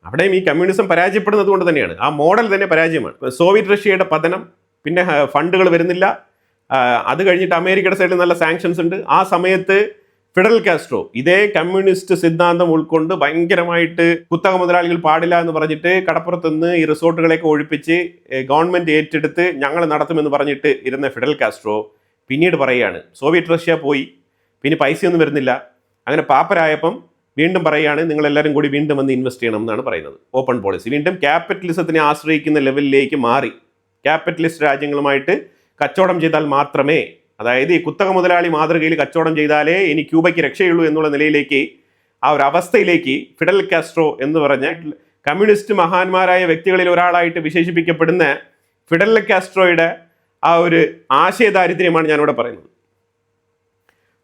അവിടെയും ഈ കമ്മ്യൂണിസം പരാജയപ്പെടുന്നത് കൊണ്ട് തന്നെയാണ്. ആ മോഡൽ തന്നെ പരാജയമാണ്. സോവിയറ്റ് റഷ്യയുടെ പതനം, പിന്നെ ഫണ്ടുകൾ വരുന്നില്ല, അത് കഴിഞ്ഞിട്ട് അമേരിക്കയുടെ സൈഡിൽ നല്ല സാങ്ഷൻസ് ഉണ്ട്. ആ സമയത്ത് ഫിഡൽ കാസ്ട്രോ ഇതേ കമ്മ്യൂണിസ്റ്റ് സിദ്ധാന്തം ഉൾക്കൊണ്ട് ഭയങ്കരമായിട്ട് കുത്തക മുതലാളികൾ പാടില്ല എന്ന് പറഞ്ഞിട്ട് കടപ്പുറത്തുനിന്ന് ഈ റിസോർട്ടുകളെയൊക്കെ ഒഴിപ്പിച്ച് ഗവൺമെന്റ് ഏറ്റെടുത്ത് ഞങ്ങൾ നടത്തുമെന്ന് പറഞ്ഞിട്ട് ഇരുന്ന ഫിഡൽ കാസ്ട്രോ പിന്നീട് പറയുകയാണ് സോവിയറ്റ് റഷ്യ പോയി, പിന്നെ പൈസയൊന്നും വരുന്നില്ല, അങ്ങനെ പാപ്പരായപ്പം വീണ്ടും പറയുകയാണ് നിങ്ങളെല്ലാവരും കൂടി വീണ്ടും വന്ന് ഇൻവെസ്റ്റ് ചെയ്യണം എന്നാണ് പറയുന്നത്. ഓപ്പൺ പോളിസി വീണ്ടും ക്യാപിറ്റലിസത്തിനെ ആശ്രയിക്കുന്ന ലെവലിലേക്ക് മാറി. ക്യാപിറ്റലിസ്റ്റ് രാജ്യങ്ങളുമായിട്ട് കച്ചവടം ചെയ്താൽ മാത്രമേ, അതായത് ഈ കുത്തക മുതലാളി മാതൃകയിൽ കച്ചവടം ചെയ്താലേ ഇനി ക്യൂബയ്ക്ക് രക്ഷയുള്ളൂ എന്നുള്ള നിലയിലേക്ക്, ആ ഒരു അവസ്ഥയിലേക്ക് ഫിഡൽ കാസ്ട്രോ എന്ന് പറഞ്ഞ കമ്മ്യൂണിസ്റ്റ് മഹാന്മാരായ വ്യക്തികളിൽ ഒരാളായിട്ട് വിശേഷിപ്പിക്കപ്പെടുന്ന ഫിഡൽ കാസ്ട്രോയുടെ ആ ഒരു ആശയദാരിദ്ര്യമാണ് ഞാനിവിടെ പറയുന്നത്.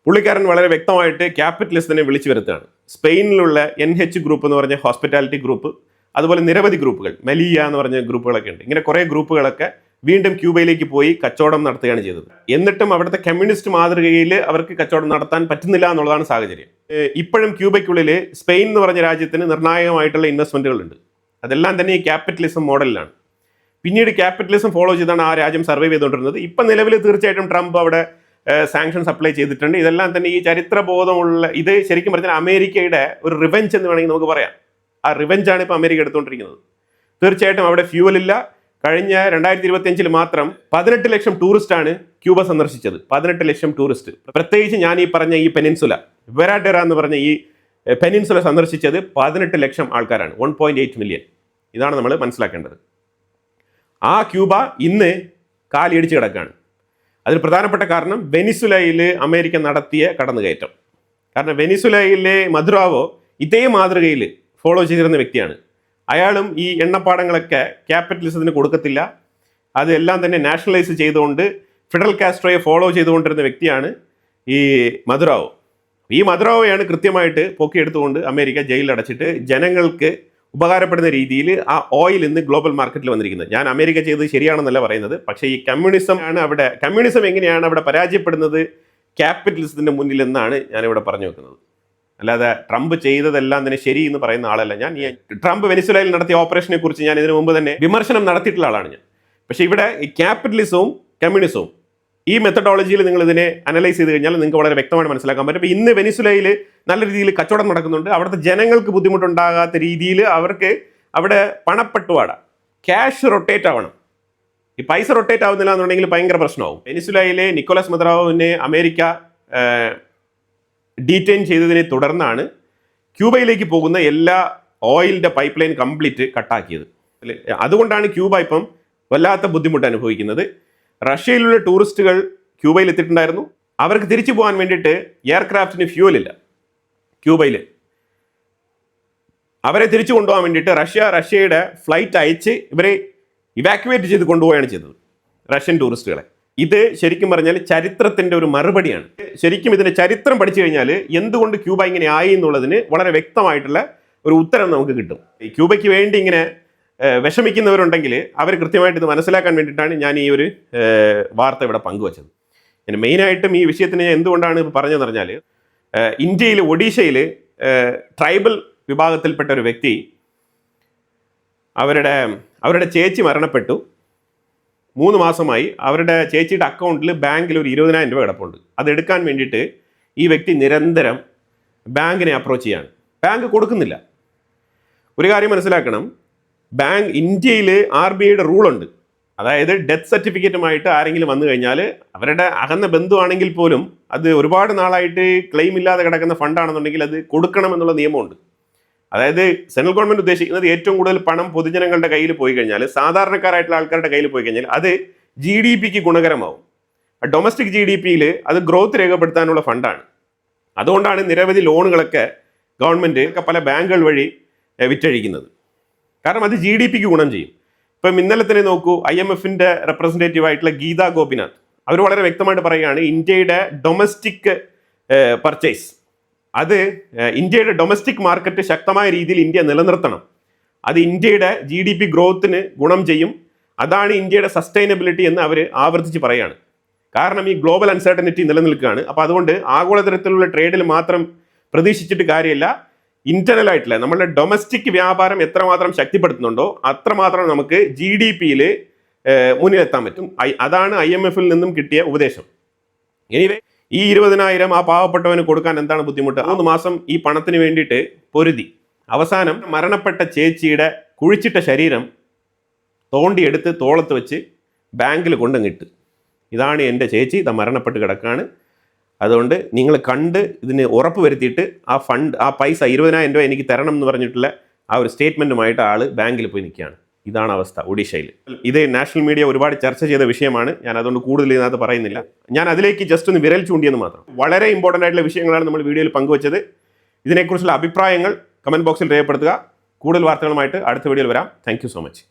പുള്ളിക്കാരൻ വളരെ വ്യക്തമായിട്ട് ക്യാപിറ്റലിസത്തിനെ വിളിച്ചു വരുത്തുകയാണ്. സ്പെയിനിലുള്ള NH ഗ്രൂപ്പ് എന്ന് പറഞ്ഞ ഹോസ്പിറ്റാലിറ്റി ഗ്രൂപ്പ്, അതുപോലെ നിരവധി ഗ്രൂപ്പുകൾ, മെലിയ എന്ന് പറഞ്ഞ ഗ്രൂപ്പുകളൊക്കെ ഉണ്ട്. ഇങ്ങനെ കുറേ ഗ്രൂപ്പുകളൊക്കെ വീണ്ടും ക്യൂബയിലേക്ക് പോയി കച്ചവടം നടത്തുകയാണ് ചെയ്തത്. എന്നിട്ടും അവിടുത്തെ കമ്മ്യൂണിസ്റ്റ് മാതൃകയിൽ അവർക്ക് കച്ചവടം നടത്താൻ പറ്റുന്നില്ല എന്നുള്ളതാണ് സാഹചര്യം. ഇപ്പോഴും ക്യൂബയ്ക്കുള്ളിൽ സ്പെയിൻ എന്ന് പറഞ്ഞ രാജ്യത്തിന് നിർണായകമായിട്ടുള്ള ഇൻവെസ്റ്റ്മെന്റുകൾ ഉണ്ട്. അതെല്ലാം തന്നെ ഈ ക്യാപിറ്റലിസം മോഡലിലാണ്. പിന്നീട് ക്യാപിറ്റലിസം ഫോളോ ചെയ്താണ് ആ രാജ്യം സർവൈവ് ചെയ്തുകൊണ്ടിരുന്നത്. ഇപ്പം നിലവിൽ തീർച്ചയായിട്ടും ട്രംപ് അവിടെ സാങ്ഷൻസ് അപ്ലൈ ചെയ്തിട്ടുണ്ട്. ഇതെല്ലാം തന്നെ ഈ ചരിത്രബോധമുള്ള, ഇത് ശരിക്കും പറഞ്ഞാൽ അമേരിക്കയുടെ ഒരു റിവെഞ്ച് എന്ന് വേണമെങ്കിൽ നമുക്ക് പറയാം. ആ റിവെഞ്ചാണ് ഇപ്പോൾ അമേരിക്ക എടുത്തുകൊണ്ടിരിക്കുന്നത്. തീർച്ചയായിട്ടും അവിടെ ഫ്യൂവൽ ഇല്ല. കഴിഞ്ഞ 2025 മാത്രം 18 ലക്ഷം ടൂറിസ്റ്റാണ് ക്യൂബ സന്ദർശിച്ചത്. 18 ലക്ഷം ടൂറിസ്റ്റ്. പ്രത്യേകിച്ച് ഞാൻ ഈ പറഞ്ഞ ഈ പെനിൻസുല, വെരാഡെറ എന്ന് പറഞ്ഞ ഈ പെനിൻസുല സന്ദർശിച്ചത് 18 ലക്ഷം ആൾക്കാരാണ്. 1.8 മില്യൺ. ഇതാണ് നമ്മൾ മനസ്സിലാക്കേണ്ടത്. ആ ക്യൂബ ഇന്ന് കാലിയടിച്ച് കിടക്കുകയാണ്. അതിന് പ്രധാനപ്പെട്ട കാരണം വെനിസുലയിൽ അമേരിക്ക നടത്തിയ കടന്നുകയറ്റം. കാരണം വെനിസുലയിലെ മദുറാവോ ഇതേ മാതൃകയിൽ ഫോളോ ചെയ്തിരുന്ന വ്യക്തിയാണ്. അയാളും ഈ എണ്ണപ്പാടങ്ങളൊക്കെ ക്യാപിറ്റലിസത്തിന് കൊടുക്കത്തില്ല, അതെല്ലാം തന്നെ നാഷണലൈസ് ചെയ്തുകൊണ്ട് ഫിഡൽ കാസ്ട്രോയെ ഫോളോ ചെയ്തുകൊണ്ടിരുന്ന വ്യക്തിയാണ് ഈ മദുറാവോ. ഈ മദുറാവോയാണ് കൃത്യമായിട്ട് പൊക്കിയെടുത്തുകൊണ്ട് അമേരിക്ക ജയിലിൽ അടച്ചിട്ട് ജനങ്ങൾക്ക് ഉപകാരപ്പെടുന്ന രീതിയിൽ ആ ഓയിൽ ഇന്ന് ഗ്ലോബൽ മാർക്കറ്റിൽ വന്നിരിക്കുന്നത്. ഞാൻ അമേരിക്ക ചെയ്തത് ശരിയാണെന്നല്ല പറയുന്നത്, പക്ഷേ ഈ കമ്മ്യൂണിസം ആണ് അവിടെ, കമ്മ്യൂണിസം എങ്ങനെയാണ് അവിടെ പരാജയപ്പെടുന്നത് ക്യാപിറ്റലിസത്തിന്റെ മുന്നിൽ എന്നാണ് ഞാനിവിടെ പറഞ്ഞു വെക്കുന്നത്. അല്ലാതെ ട്രംപ് ചെയ്തതെല്ലാം തന്നെ ശരി എന്ന് പറയുന്ന ആളല്ല ഞാൻ. ട്രംപ് വെനിസുലയിൽ നടത്തിയ ഓപ്പറേഷനെ കുറിച്ച് ഞാൻ ഇതിനു മുമ്പ് തന്നെ വിമർശനം നടത്തിയിട്ടുള്ള ആളാണ് ഞാൻ. പക്ഷേ ഇവിടെ ഈ ക്യാപിറ്റലിസവും കമ്മ്യൂണിസവും ഈ മെത്തഡോളജിയിൽ നിങ്ങൾ ഇതിനെ അനലൈസ് ചെയ്ത് കഴിഞ്ഞാൽ നിങ്ങൾക്ക് വളരെ വ്യക്തമായിട്ട് മനസ്സിലാക്കാൻ പറ്റും. അപ്പോൾ ഇന്ന് വെനിസുലയിൽ നല്ല രീതിയിൽ കച്ചവടം നടക്കുന്നുണ്ട്. അവിടുത്തെ ജനങ്ങൾക്ക് ബുദ്ധിമുട്ടുണ്ടാകാത്ത രീതിയിൽ അവർക്ക് അവിടെ പണപ്പെട്ടുപാട, ക്യാഷ് റൊട്ടേറ്റ് ആവണം. ഈ പൈസ റൊട്ടേറ്റ് ആവുന്നില്ല എന്നുണ്ടെങ്കിൽ ഭയങ്കര പ്രശ്നമാവും. വെനിസുലയിലെ നിക്കോളാസ് മദുറാവോവിനെ അമേരിക്ക ഡീറ്റെയിൻ ചെയ്തതിനെ തുടർന്നാണ് ക്യൂബയിലേക്ക് പോകുന്ന എല്ലാ ഓയിലിൻ്റെ പൈപ്പ് ലൈൻ കംപ്ലീറ്റ് കട്ടാക്കിയത്. അതുകൊണ്ടാണ് ക്യൂബ ഇപ്പം വല്ലാത്ത ബുദ്ധിമുട്ട് അനുഭവിക്കുന്നത്. റഷ്യയിലുള്ള ടൂറിസ്റ്റുകൾ ക്യൂബയിൽ എത്തിയിട്ടുണ്ടായിരുന്നു. അവർക്ക് തിരിച്ചു പോകാൻ വേണ്ടിയിട്ട് എയർക്രാഫ്റ്റിന് ഫ്യൂവലില്ല ക്യൂബയിൽ. അവരെ തിരിച്ചു കൊണ്ടുപോകാൻ വേണ്ടിയിട്ട് റഷ്യയുടെ ഫ്ലൈറ്റ് അയച്ച് ഇവരെ ഇവാക്യുവേറ്റ് ചെയ്ത് കൊണ്ടുപോവുകയാണ് ചെയ്തത്, റഷ്യൻ ടൂറിസ്റ്റുകളെ. ഇത് ശരിക്കും പറഞ്ഞാൽ ചരിത്രത്തിൻ്റെ ഒരു മറുപടിയാണ്. ശരിക്കും ഇതിൻ്റെ ചരിത്രം പഠിച്ചു കഴിഞ്ഞാൽ എന്തുകൊണ്ട് ക്യൂബ ഇങ്ങനെ ആയി എന്നുള്ളതിന് വളരെ വ്യക്തമായിട്ടുള്ള ഒരു ഉത്തരം നമുക്ക് കിട്ടും. ഈ ക്യൂബയ്ക്ക് വേണ്ടി ഇങ്ങനെ വിഷമിക്കുന്നവരുണ്ടെങ്കിൽ അവർ കൃത്യമായിട്ട് ഇത് മനസ്സിലാക്കാൻ വേണ്ടിയിട്ടാണ് ഞാൻ ഈ ഒരു വാർത്ത ഇവിടെ പങ്കുവച്ചത്. ഞാൻ മെയിനായിട്ടും ഈ വിഷയത്തിന് എന്തുകൊണ്ടാണ് പറഞ്ഞതെന്ന് പറഞ്ഞാൽ, ഇന്ത്യയിൽ ഒഡീഷയിൽ ട്രൈബൽ വിഭാഗത്തിൽപ്പെട്ട ഒരു വ്യക്തി, അവരുടെ ചേച്ചി മരണപ്പെട്ടു. 3 മാസമായി അവരുടെ ചേച്ചിയുടെ അക്കൗണ്ടിൽ ബാങ്കിൽ ഒരു 20,000 രൂപ കിടപ്പുണ്ട്. അതെടുക്കാൻ വേണ്ടിയിട്ട് ഈ വ്യക്തി നിരന്തരം ബാങ്കിനെ അപ്രോച്ച് ചെയ്യാണ്. ബാങ്ക് കൊടുക്കുന്നില്ല. ഒരു കാര്യം മനസ്സിലാക്കണം, ഇന്ത്യയിൽ RBIയുടെ റൂളുണ്ട്. അതായത് ഡെത്ത് സർട്ടിഫിക്കറ്റുമായിട്ട് ആരെങ്കിലും വന്നു കഴിഞ്ഞാൽ അവരുടെ അകന്ന ബന്ധുവാണെങ്കിൽ പോലും അത് ഒരുപാട് നാളായിട്ട് ക്ലെയിം ഇല്ലാതെ കിടക്കുന്ന ഫണ്ടാണെന്നുണ്ടെങ്കിൽ അത് കൊടുക്കണം എന്നുള്ള നിയമമുണ്ട്. അതായത് സെൻട്രൽ ഗവൺമെൻറ് ഉദ്ദേശിക്കുന്നത് ഏറ്റവും കൂടുതൽ പണം പൊതുജനങ്ങളുടെ കയ്യിൽ പോയി കഴിഞ്ഞാൽ, സാധാരണക്കാരായിട്ടുള്ള ആൾക്കാരുടെ കയ്യിൽ പോയി കഴിഞ്ഞാൽ അത് GDPക്ക് ഗുണകരമാവും. ഡൊമസ്റ്റിക് GDPയിൽ അത് ഗ്രോത്ത് രേഖപ്പെടുത്താനുള്ള ഫണ്ടാണ്. അതുകൊണ്ടാണ് നിരവധി ലോണുകളൊക്കെ ഗവൺമെൻറ് പല ബാങ്കുകൾ വഴി വിറ്റഴിക്കുന്നത്. കാരണം അത് GDP ഗുണം ചെയ്യും. ഇപ്പം ഇന്നലെ തന്നെ നോക്കൂ, IMFന്റെ റെപ്രസെൻറ്റേറ്റീവ് ആയിട്ടുള്ള ഗീതാ ഗോപിനാഥ് അവർ വളരെ വ്യക്തമായിട്ട് പറയുകയാണ് ഇന്ത്യയുടെ ഡൊമസ്റ്റിക് പർച്ചേസ്, അത് ഇന്ത്യയുടെ ഡൊമസ്റ്റിക് മാർക്കറ്റ് ശക്തമായ രീതിയിൽ ഇന്ത്യ നിലനിർത്തണം. അത് ഇന്ത്യയുടെ GDP ഗ്രോത്തിന് ഗുണം ചെയ്യും. അതാണ് ഇന്ത്യയുടെ സസ്റ്റൈനബിലിറ്റി എന്ന് അവർ ആവർത്തിച്ച് പറയുകയാണ്. കാരണം ഈ ഗ്ലോബൽ അൺസർട്ടനിറ്റി നിലനിൽക്കുകയാണ്. അപ്പോൾ അതുകൊണ്ട് ആഗോളതരത്തിലുള്ള ട്രേഡിൽ മാത്രം പ്രതീക്ഷിച്ചിട്ട് കാര്യമില്ല. ഇന്റർണൽ ആയിട്ടുള്ള നമ്മളുടെ ഡൊമസ്റ്റിക് വ്യാപാരം എത്രമാത്രം ശക്തിപ്പെടുത്തുന്നുണ്ടോ അത്രമാത്രം നമുക്ക് GDP-യിൽ മുന്നിലെത്താൻ പറ്റും. അതാണ് IMF-ൽ നിന്നും കിട്ടിയ ഉപദേശം. എനിവേ, ഈ 20,000 ആ പാവപ്പെട്ടവന് കൊടുക്കാൻ എന്താണ് ബുദ്ധിമുട്ട്? 3 മാസം ഈ പണത്തിന് വേണ്ടിയിട്ട് പൊരുതി. അവസാനം മരണപ്പെട്ട ചേച്ചിയുടെ കുഴിച്ചിട്ട ശരീരം തോണ്ടിയെടുത്ത് തോളത്ത് വെച്ച് ബാങ്കിൽ കൊണ്ടുങ്ങിട്ട്, ഇതാണ് എൻ്റെ ചേച്ചി, ഇത് മരണപ്പെട്ട് കിടക്കുകയാണ്. അതുകൊണ്ട് നിങ്ങൾ കണ്ട് ഇതിന് ഉറപ്പ് വരുത്തിയിട്ട് ആ പൈസ 20,000 രൂപ എനിക്ക് തരണം എന്ന് പറഞ്ഞിട്ടുള്ള ആ ഒരു സ്റ്റേറ്റ്മെൻറ്റുമായിട്ട് ആൾ ബാങ്കിൽ പോയി നിൽക്കുകയാണ്. ഇതാണ് അവസ്ഥ ഒഡീഷയിൽ. ഇത് നാഷണൽ മീഡിയ ഒരുപാട് ചർച്ച ചെയ്ത വിഷയമാണ്. ഞാൻ അതുകൊണ്ട് കൂടുതൽ ഇതിനകത്ത് പറയുന്നില്ല. ഞാൻ അതിലേക്ക് ജസ്റ്റ് ഒന്ന് വിരൽ ചൂണ്ടിയെന്ന് മാത്രം. വളരെ ഇമ്പോർട്ടൻ്റ് ആയിട്ടുള്ള വിഷയങ്ങളാണ് നമ്മൾ വീഡിയോയിൽ പങ്കുവച്ചത്. ഇതിനെക്കുറിച്ചുള്ള അഭിപ്രായങ്ങൾ കമൻറ്റ് ബോക്സിൽ രേഖപ്പെടുത്തുക. കൂടുതൽ വാർത്തകളുമായിട്ട് അടുത്ത വീഡിയോയിൽ വരാം. Thank you so much.